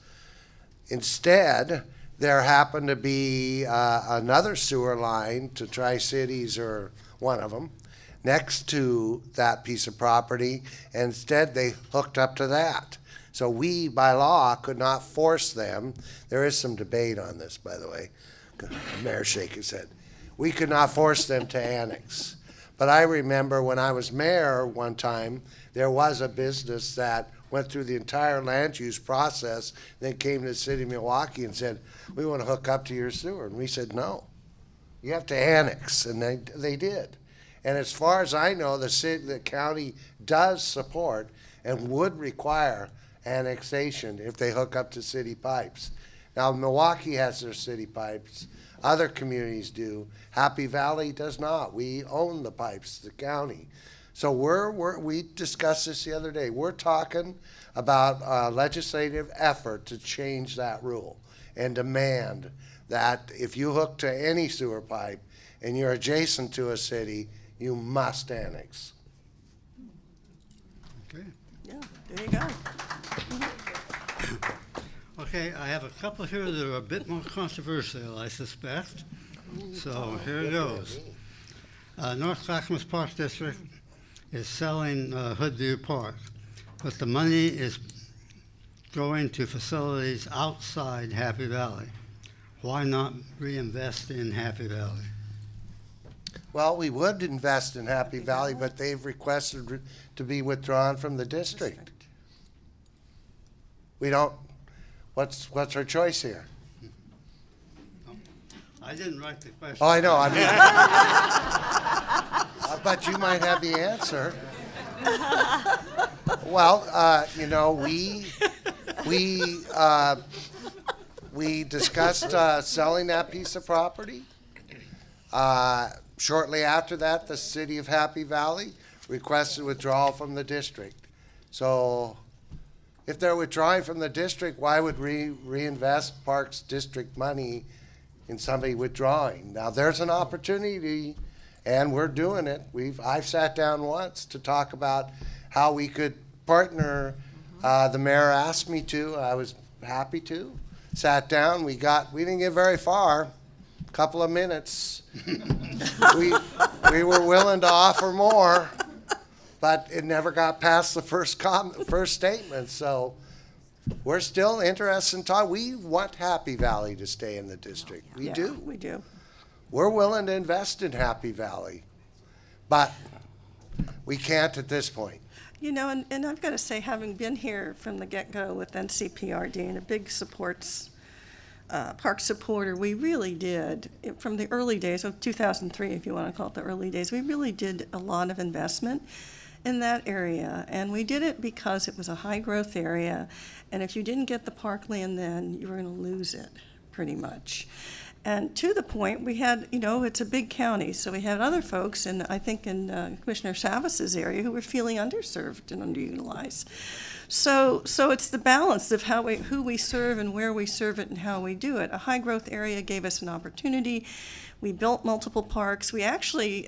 Speaker 2: Instead, there happened to be another sewer line to Tri-Cities, or one of them, next to that piece of property, and instead they hooked up to that. So we, by law, could not force them. There is some debate on this, by the way. The mayor shake his head. We could not force them to annex. But I remember when I was mayor one time, there was a business that went through the entire land use process, then came to the city of Milwaukee and said, we want to hook up to your sewer. And we said, no, you have to annex. And they did. And as far as I know, the county does support and would require annexation if they hook up to city pipes. Now, Milwaukee has their city pipes. Other communities do. Happy Valley does not. We own the pipes, the county. So we discussed this the other day. We're talking about a legislative effort to change that rule and demand that if you hook to any sewer pipe and you're adjacent to a city, you must annex.
Speaker 1: Okay.
Speaker 4: Yeah, there you go.
Speaker 1: Okay, I have a couple here that are a bit more controversial, I suspect. So here it goes. North Clackamas Park District is selling Hoodview Park, but the money is going to facilities outside Happy Valley. Why not reinvest in Happy Valley?
Speaker 2: Well, we would invest in Happy Valley, but they've requested to be withdrawn from the district. We don't, what's our choice here?
Speaker 1: I didn't write the question.
Speaker 2: Oh, I know, but you might have the answer. Well, we discussed selling that piece of property. Shortly after that, the city of Happy Valley requested withdrawal from the district. So if they're withdrawing from the district, why would reinvest Parks District money in somebody withdrawing? Now, there's an opportunity, and we're doing it. I've sat down once to talk about how we could partner. The mayor asked me to. I was happy to. Sat down. We didn't get very far. Couple of minutes. we were willing to offer more, but it never got past the first statement. So we're still interested in talking. We want Happy Valley to stay in the district. We do.
Speaker 4: We do.
Speaker 2: We're willing to invest in Happy Valley, but we can't at this point.
Speaker 4: You know, and I've got to say, having been here from the get-go with NCPRD and a big park supporter, we really did, from the early days of 2003, if you want to call it the early days, we really did a lot of investment in that area. And we did it because it was a high-growth area, and if you didn't get the parkland then, you were going to lose it, pretty much. And to the point, we had, it's a big county, so we had other folks, and I think in Commissioner Savis's area, who were feeling underserved and underutilized. So it's the balance of who we serve and where we serve it and how we do it. A high-growth area gave us an opportunity. We built multiple parks. We actually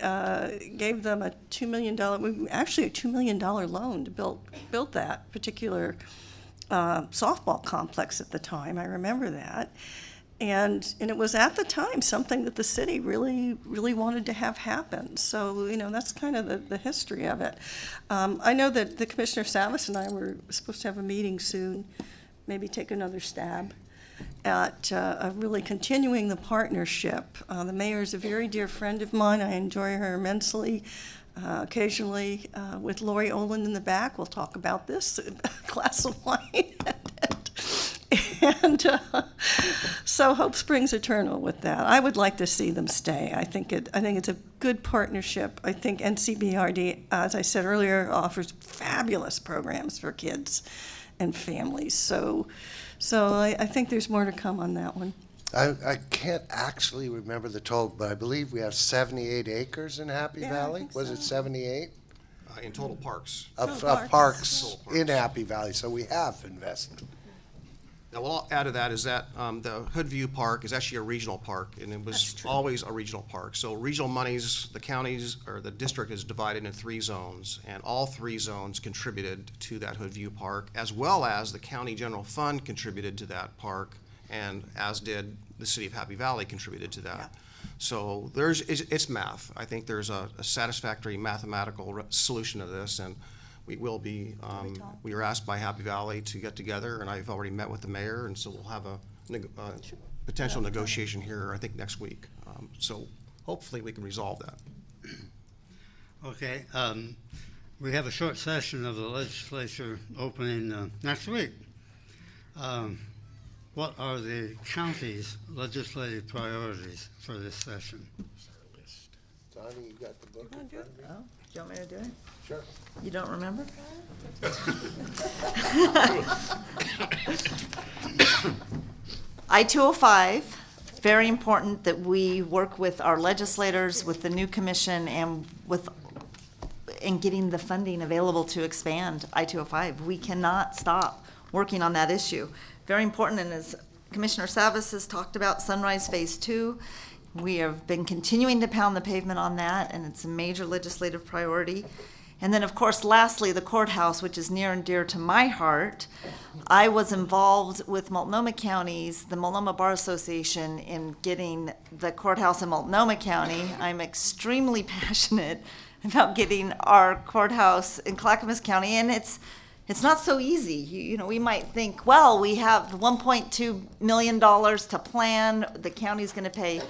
Speaker 4: gave them a $2 million loan to build that particular softball complex at the time. I remember that. And it was at the time something that the city really, really wanted to have happen. So, that's kind of the history of it. I know that the Commissioner Savis and I were supposed to have a meeting soon, maybe take another stab at really continuing the partnership. The mayor is a very dear friend of mine. I enjoy her immensely. Occasionally, with Lori Olin in the back, we'll talk about this, a glass of wine. And so hope springs eternal with that. I would like to see them stay. I think it's a good partnership. I think NCBRD, as I said earlier, offers fabulous programs for kids and families. So I think there's more to come on that one.
Speaker 2: I can't actually remember the total, but I believe we have 78 acres in Happy
Speaker 4: Yeah, I
Speaker 2: Valley.
Speaker 4: think
Speaker 2: Was
Speaker 4: so.
Speaker 2: it 78?
Speaker 3: In total parks.
Speaker 2: Of
Speaker 4: Total
Speaker 2: parks
Speaker 3: Total parks.
Speaker 2: in Happy Valley, so we have invested.
Speaker 3: Now, what I'll add to that is that the Hoodview Park is actually a regional park, and it
Speaker 4: That's
Speaker 3: was
Speaker 4: true.
Speaker 3: always a regional park. So regional monies, the counties, or the district is divided into 3 zones, and all 3 zones contributed to that Hoodview Park, as well as the county general fund contributed to that park, and as did the city of Happy Valley contributed to that. So it's math. I think there's a satisfactory mathematical solution to this, and we will be, we were asked by Happy Valley to get together, and I've already met with the mayor, and so we'll have a potential negotiation here, I think, next week. So hopefully we can resolve that.
Speaker 1: Okay, we have a short session of the legislature opening next week. What are the county's legislative priorities for this session?
Speaker 2: Donnie, you got the book in front of you?
Speaker 5: Oh, do you want me to do it?
Speaker 2: Sure.
Speaker 5: You don't remember? I-205, very important that we work with our legislators, with the new commission, and in getting the funding available to expand I-205. We cannot stop working on that issue. Very important, and as Commissioner Savis has talked about, Sunrise Phase 2, we have been continuing to pound the pavement on that, and it's a major legislative priority. And then, of course, lastly, the courthouse, which is near and dear to my heart. I was involved with Multnomah County's, the Multnomah Bar Association, in getting the courthouse in Multnomah County. I'm extremely passionate about getting our courthouse in Clackamas County, and it's not so easy. You know, we might think, well, we have $1.2 million to plan. The county's going to pay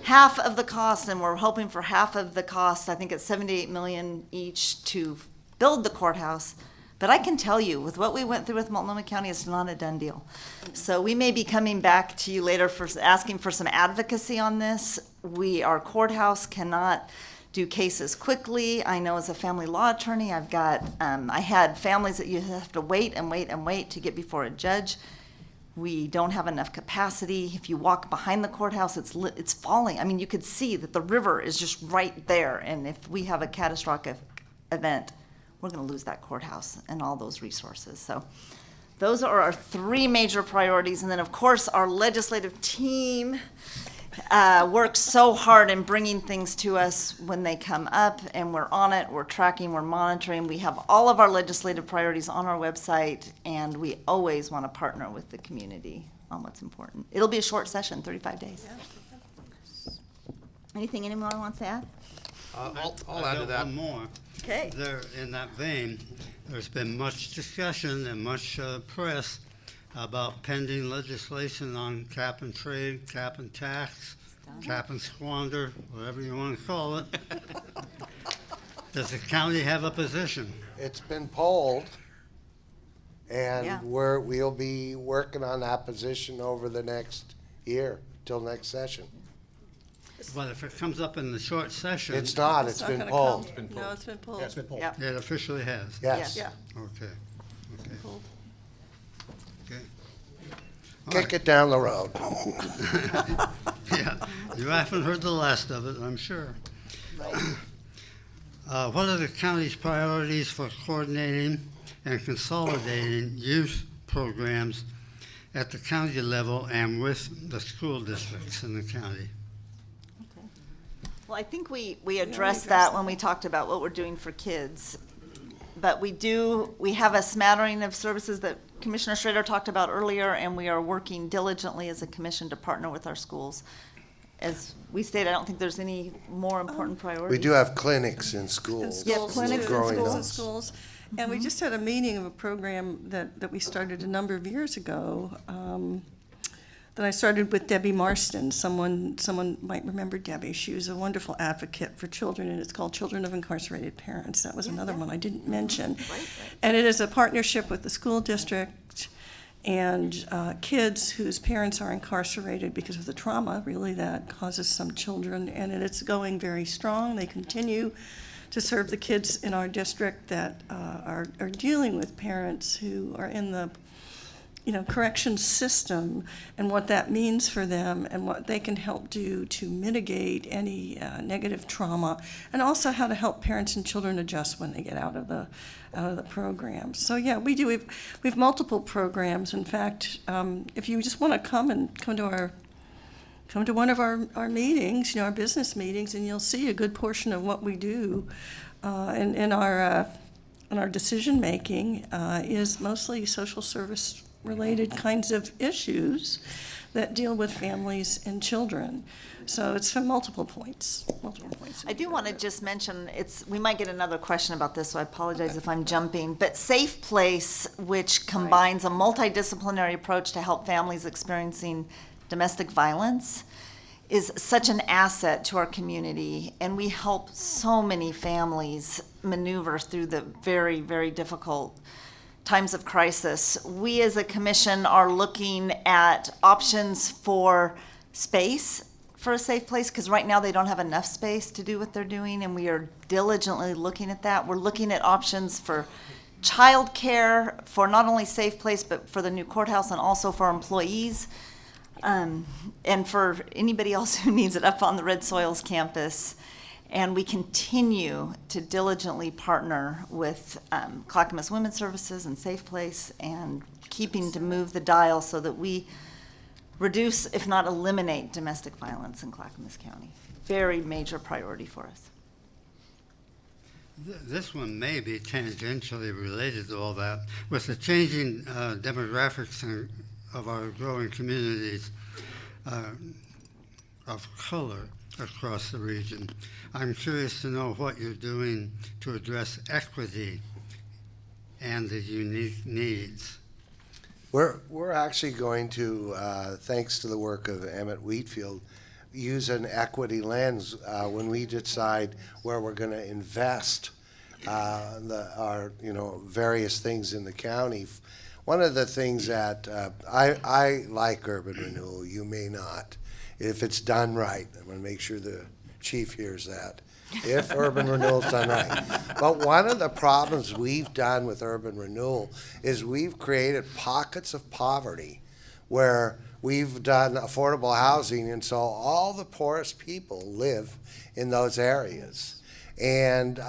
Speaker 5: half of the cost, and we're hoping for half of the cost. I think it's $78 million each to build the courthouse. But I can tell you, with what we went through with Multnomah County, it's not a done deal. So we may be coming back to you later for asking for some advocacy on this. Our courthouse cannot do cases quickly. I know as a family law attorney, I had families that you have to wait and wait and wait to get before a judge. We don't have enough capacity. If you walk behind the courthouse, it's falling. I mean, you could see that the river is just right there. And if we have a catastrophic event, we're going to lose that courthouse and all those resources. So those are our 3 major priorities. And then, of course, our legislative team works so hard in bringing things to us when they come up, and we're on it, we're tracking, we're monitoring. We have all of our legislative priorities on our website, and we always want to partner with the community on what's important. It'll be a short session, 35 days. Anything anyone wants to add?
Speaker 3: I'll
Speaker 1: I
Speaker 3: add to
Speaker 1: got
Speaker 3: that.
Speaker 1: one more.
Speaker 5: Okay.
Speaker 1: There, in that vein, there's been much discussion and much press about pending legislation on cap and trade, cap and tax, cap and squander, whatever you want to call it. Does the county have a position?
Speaker 2: It's been polled, and
Speaker 5: Yeah.
Speaker 2: we'll be working on that position over the next year, till next session.
Speaker 1: Well, if it comes up in the short session.
Speaker 2: It's not,
Speaker 4: It's
Speaker 2: it's
Speaker 4: not
Speaker 2: been
Speaker 4: gonna
Speaker 2: polled.
Speaker 4: come. No, it's been pulled.
Speaker 3: Yeah, it's been pulled.
Speaker 5: Yep.
Speaker 1: It officially has.
Speaker 2: Yes.
Speaker 5: Yeah.
Speaker 1: Okay. Okay.
Speaker 4: Pulled.
Speaker 1: Okay.
Speaker 2: Kick it down the road.
Speaker 1: Yeah, you haven't heard the last of it, I'm sure. What are the county's priorities for coordinating and consolidating youth programs at the county level and with the school districts in the county?
Speaker 5: Well, I think we addressed that when we talked about what we're doing for kids. But we have a smattering of services that Commissioner Schrader talked about earlier, and we are working diligently as a commission to partner with our schools. As we stated, I don't think there's any more important priority.
Speaker 2: We do have clinics in schools.
Speaker 5: Yeah,
Speaker 4: schools,
Speaker 5: clinics
Speaker 4: too,
Speaker 5: in
Speaker 2: growing
Speaker 4: schools
Speaker 2: up.
Speaker 4: and schools. And we just had a meeting of a program that we started a number of years ago, that I started with Debbie Marston. Someone might remember Debbie. She was a wonderful advocate for children, and it's called Children of Incarcerated Parents. That was another one I didn't mention. And it is a partnership with the school district and kids whose parents are incarcerated because of the trauma, really, that causes some children. And it's going very strong. They continue to serve the kids in our district that are dealing with parents who are in the corrections system, and what that means for them and what they can help do to mitigate any negative trauma, and also how to help parents and children adjust when they get out of the program. So yeah, we do. We've multiple programs. In fact, if you just want to come to one of our meetings, our business meetings, and you'll see a good portion of what we do in our decision making is mostly social service related kinds of issues that deal with families and children. So it's from multiple points.
Speaker 5: I do want to just mention, we might get another question about this, so I apologize if I'm jumping, but Safe Place, which combines a multidisciplinary approach to help families experiencing domestic violence, is such an asset to our community, and we help so many families maneuver through the very, very difficult times of crisis. We as a commission are looking at options for space for a safe place, because right now they don't have enough space to do what they're doing, and we are diligently looking at that. We're looking at options for childcare, for not only Safe Place, but for the new courthouse, and also for employees, and for anybody else who needs it up on the Red Soils campus. And we continue to diligently partner with Clackamas Women's Services and Safe Place, and keeping to move the dial so that we reduce, if not eliminate, domestic violence in Clackamas County. Very major priority for us.
Speaker 1: This one may be tangentially related to all that. With the changing demographics of our growing communities of color across the region, I'm curious to know what you're doing to address equity and the unique needs.
Speaker 2: We're actually going to, thanks to the work of Emmett Wheatfield, use an equity lens when we decide where we're going to invest our various things in the county. One of the things that I like urban renewal, you may not, if it's done right. I'm going to make sure the chief hears that. If urban renewal's done right. But one of the problems we've done with urban renewal is we've created pockets of poverty where we've done affordable housing, and so all the poorest people live in those areas. And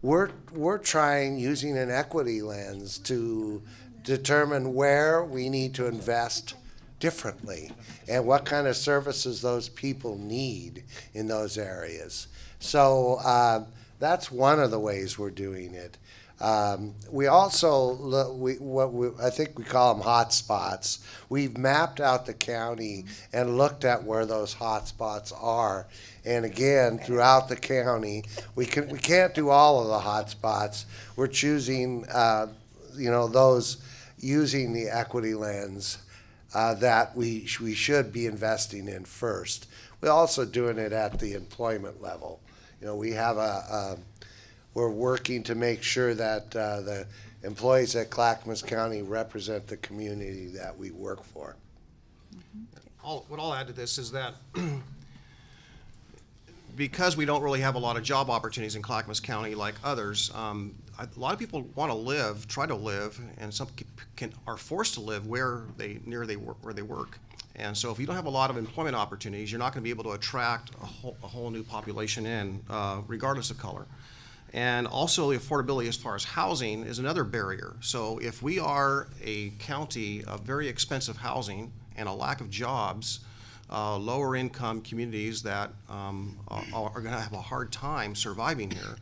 Speaker 2: we're trying, using an equity lens, to determine where we need to invest differently and what kind of services those people need in those areas. So that's one of the ways we're doing it. We also, I think we call them hot spots. We've mapped out the county and looked at where those hot spots are. And again, throughout the county, we can't do all of the hot spots. We're choosing, those using the equity lens that we should be investing in first. We're also doing it at the employment level. We have we're working to make sure that the employees at Clackamas County represent the community that we work for.
Speaker 3: What I'll add to this is that because we don't really have a lot of job opportunities in Clackamas County like others, a lot of people want to try to live, and some are forced to live where they work. And so if you don't have a lot of employment opportunities, you're not going to be able to attract a whole new population in, regardless of color. And also the affordability as far as housing is another barrier. So if we are a county of very expensive housing and a lack of jobs, lower income communities that are going to have a hard time surviving here,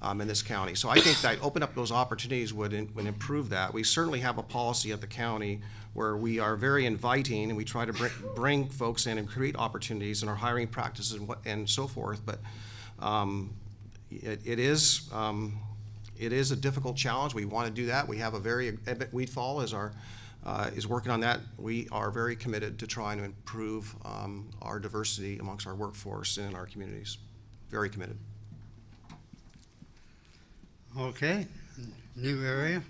Speaker 3: in this county. So I think that open up those opportunities would improve that. We certainly have a policy at the county where we are very inviting and we try to bring folks in and create opportunities in our hiring practices and so forth. But it is a difficult challenge. We want to do that. We have a very, Wheatfall is working on that. We are very committed to trying to improve our diversity amongst our workforce and in our communities. Very committed.
Speaker 1: Okay, new area.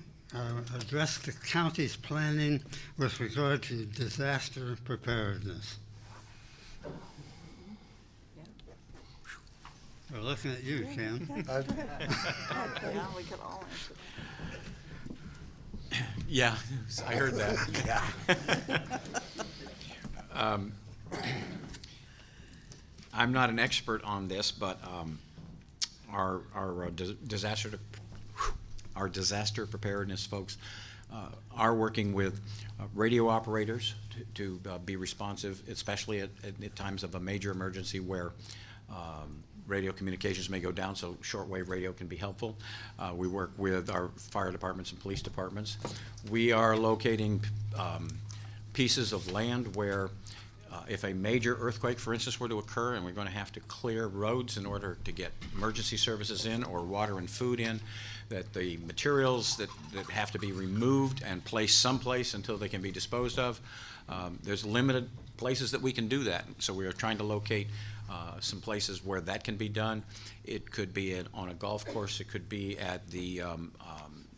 Speaker 1: Address the county's planning with regard to disaster preparedness. We're looking at you, Ken.
Speaker 5: Yeah, we could all answer.
Speaker 6: Yeah, I heard that. I'm not an expert on this, but our disaster preparedness folks are working with radio operators to be responsive, especially at times of a major emergency where radio communications may go down, so shortwave radio can be helpful. We work with our fire departments and police departments. We are locating pieces of land where if a major earthquake, for instance, were to occur and we're going to have to clear roads in order to get emergency services in or water and food in, that the materials that have to be removed and placed someplace until they can be disposed of, there's limited places that we can do that. So we are trying to locate some places where that can be done. It could be on a golf course. It could be at the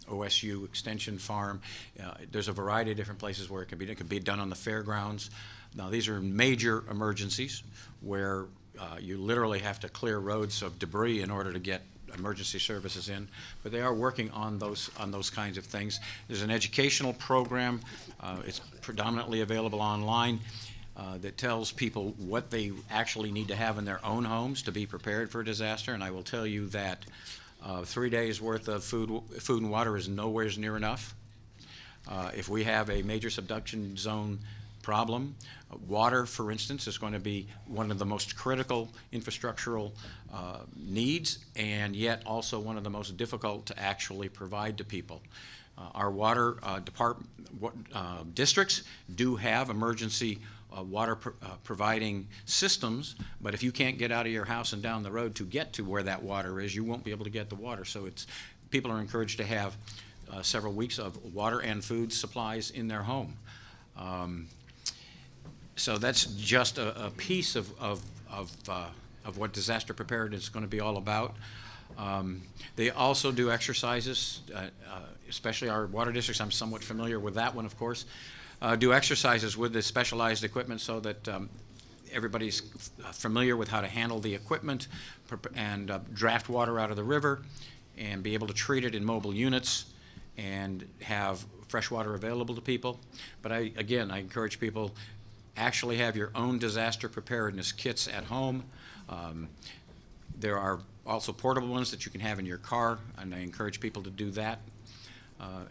Speaker 6: OSU Extension Farm. There's a variety of different places where it can be done. It could be done on the fairgrounds. Now, these are major emergencies where you literally have to clear roads of debris in order to get emergency services in, but they are working on those kinds of things. There's an educational program. It's predominantly available online. That tells people what they actually need to have in their own homes to be prepared for a disaster. And I will tell you that 3 days worth of food and water is nowhere near enough. If we have a major subduction zone problem, water, for instance, is going to be one of the most critical infrastructural needs, and yet also one of the most difficult to actually provide to people. Our water districts do have emergency water providing systems, but if you can't get out of your house and down the road to get to where that water is, you won't be able to get the water. So people are encouraged to have several weeks of water and food supplies in their home. So that's just a piece of what disaster preparedness is going to be all about. They also do exercises, especially our water districts. I'm somewhat familiar with that one, of course. Do exercises with the specialized equipment so that everybody's familiar with how to handle the equipment and draft water out of the river and be able to treat it in mobile units and have fresh water available to people. But I encourage people, actually have your own disaster preparedness kits at home. There are also portable ones that you can have in your car, and I encourage people to do that.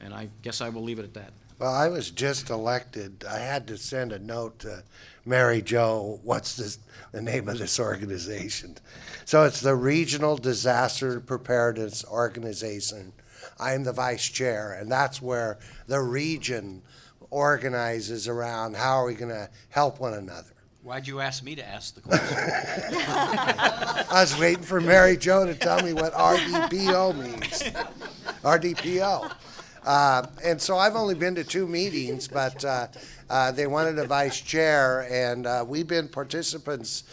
Speaker 6: And I guess I will leave it at that.
Speaker 2: Well, I was just elected. I had to send a note to Mary Jo, what's the name of this organization? So it's the Regional Disaster Preparedness Organization. I'm the vice chair, and that's where the region organizes around how are we going to help one another.
Speaker 6: Why'd you ask me to ask the question?
Speaker 2: I was waiting for Mary Jo to tell me what RDPO means. RDPO. And so I've only been to 2 meetings, but they wanted a vice chair, and we've been participants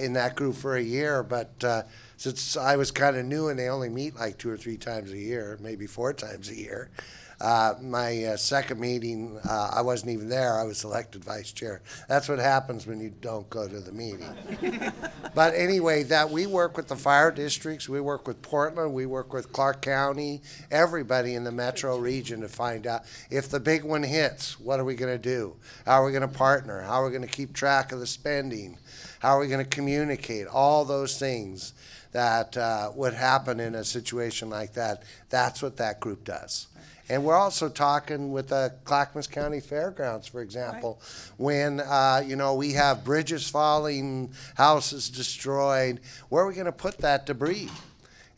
Speaker 2: in that group for a year. But since I was kind of new and they only meet like 2 or 3 times a year, maybe 4 times a year, my second meeting, I wasn't even there. I was elected vice chair. That's what happens when you don't go to the meeting. But anyway, that we work with the fire districts, we work with Portland, we work with Clark County, everybody in the metro region to find out if the big one hits, what are we going to do? How are we going to partner? How are we going to keep track of the spending? How are we going to communicate? All those things that would happen in a situation like that. That's what that group does. And we're also talking with the Clackamas County Fairgrounds, for example, when, we have bridges falling, houses destroyed, where are we going to put that debris?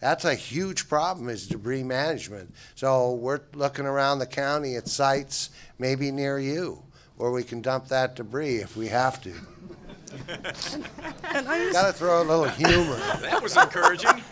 Speaker 2: That's a huge problem, is debris management. So we're looking around the county at sites maybe near you where we can dump that debris if we have to.
Speaker 4: And I used,
Speaker 2: Got to throw a little humor.
Speaker 6: That was encouraging.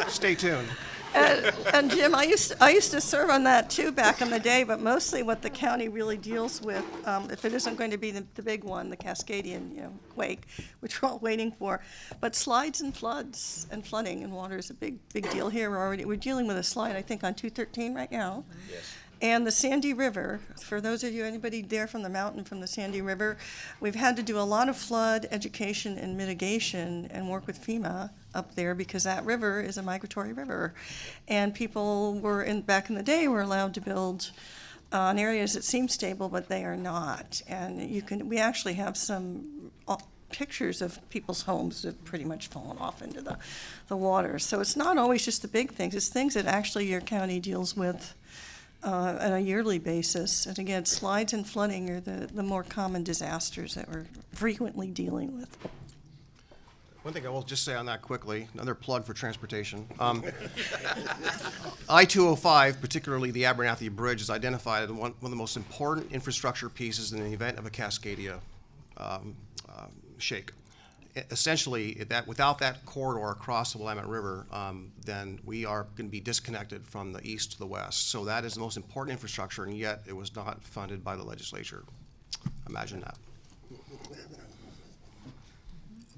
Speaker 3: Stay tuned.
Speaker 4: and Jim, I used to serve on that too back in the day, but mostly what the county really deals with, if it isn't going to be the big one, the Cascadian, quake, which we're all waiting for, but slides and floods and flooding and water is a big deal here. We're dealing with a slide, I think, on 213 right now. Yes. And the Sandy River, for those of you, anybody there from the mountain, from the Sandy River, we've had to do a lot of flood education and mitigation and work with FEMA up there because that river is a migratory river. And people back in the day were allowed to build on areas that seem stable, but they are not. And we actually have some pictures of people's homes that have pretty much fallen off into the water. So it's not always just the big things, it's things that actually your county deals with on a yearly basis. And again, slides and flooding are the more common disasters that we're frequently dealing with.
Speaker 3: One thing I will just say on that quickly, another plug for transportation. I-205, particularly the Abernathy Bridge, is identified as one of the most important infrastructure pieces in the event of a Cascadia shake. Essentially, without that corridor across the Willamette River, then we are going to be disconnected from the east to the west. So that is the most important infrastructure, and yet it was not funded by the legislature. Imagine that.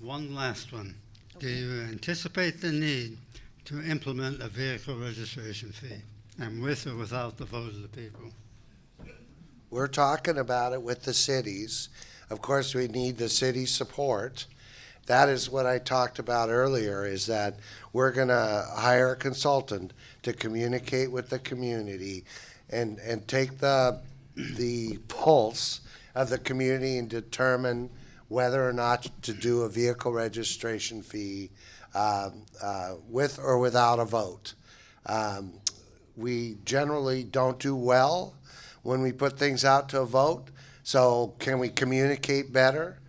Speaker 1: One last one. Do you anticipate the need to implement a vehicle registration fee, and with or without the vote of the people?
Speaker 2: We're talking about it with the cities. Of course, we need the city support. That is what I talked about earlier, is that we're going to hire a consultant to communicate with the community and take the pulse of the community and determine whether or not to do a vehicle registration fee with or without a vote. We generally don't do well when we put things out to a vote, so can we communicate better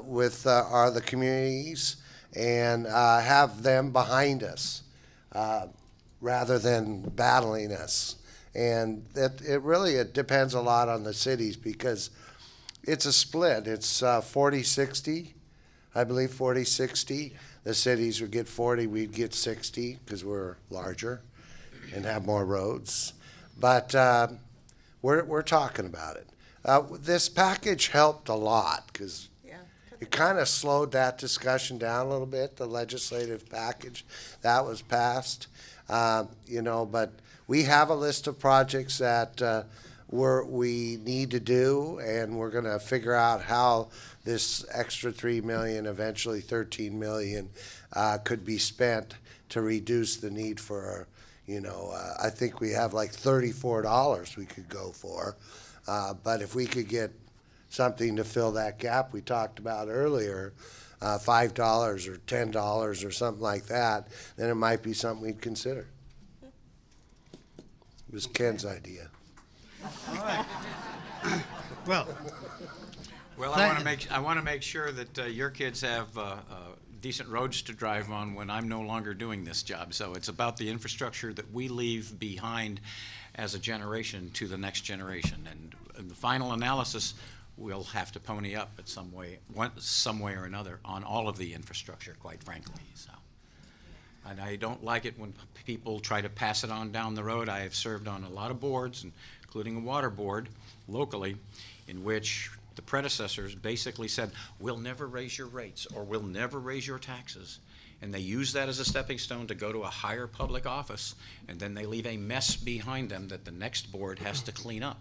Speaker 2: with the communities and have them behind us rather than battling us? And it depends a lot on the cities because it's a split. It's 40-60, I believe 40-60. The cities would get 40, we'd get 60 because we're larger and have more roads. But we're talking about it. This package helped a lot because it kind of slowed that discussion down a little bit, the legislative package that was passed. But we have a list of projects that we need to do, and we're going to figure out how this extra $3 million, eventually $13 million, could be spent to reduce the need for, I think we have like $34 we could go for. But if we could get something to fill that gap we talked about earlier, $5 or $10 or something like that, then it might be something we'd consider. It was Ken's idea.
Speaker 1: All right. Well,
Speaker 6: I want to make sure that your kids have decent roads to drive on when I'm no longer doing this job. So it's about the infrastructure that we leave behind as a generation to the next generation. And in the final analysis, we'll have to pony up at some way or another on all of the infrastructure, quite frankly. So, and I don't like it when people try to pass it on down the road. I have served on a lot of boards, including a water board locally, in which the predecessors basically said, we'll never raise your rates or we'll never raise your taxes. And they use that as a stepping stone to go to a higher public office, and then they leave a mess behind them that the next board has to clean up.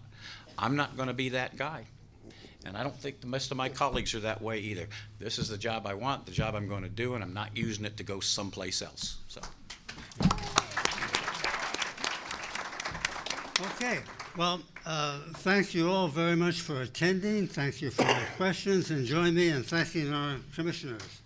Speaker 6: I'm not going to be that guy. And I don't think the rest of my colleagues are that way either. This is the job I want, the job I'm going to do, and I'm not using it to go someplace else. So.
Speaker 1: okay. Well, thank you all very much for attending. Thank you for your questions, and join me in thanking our commissioners.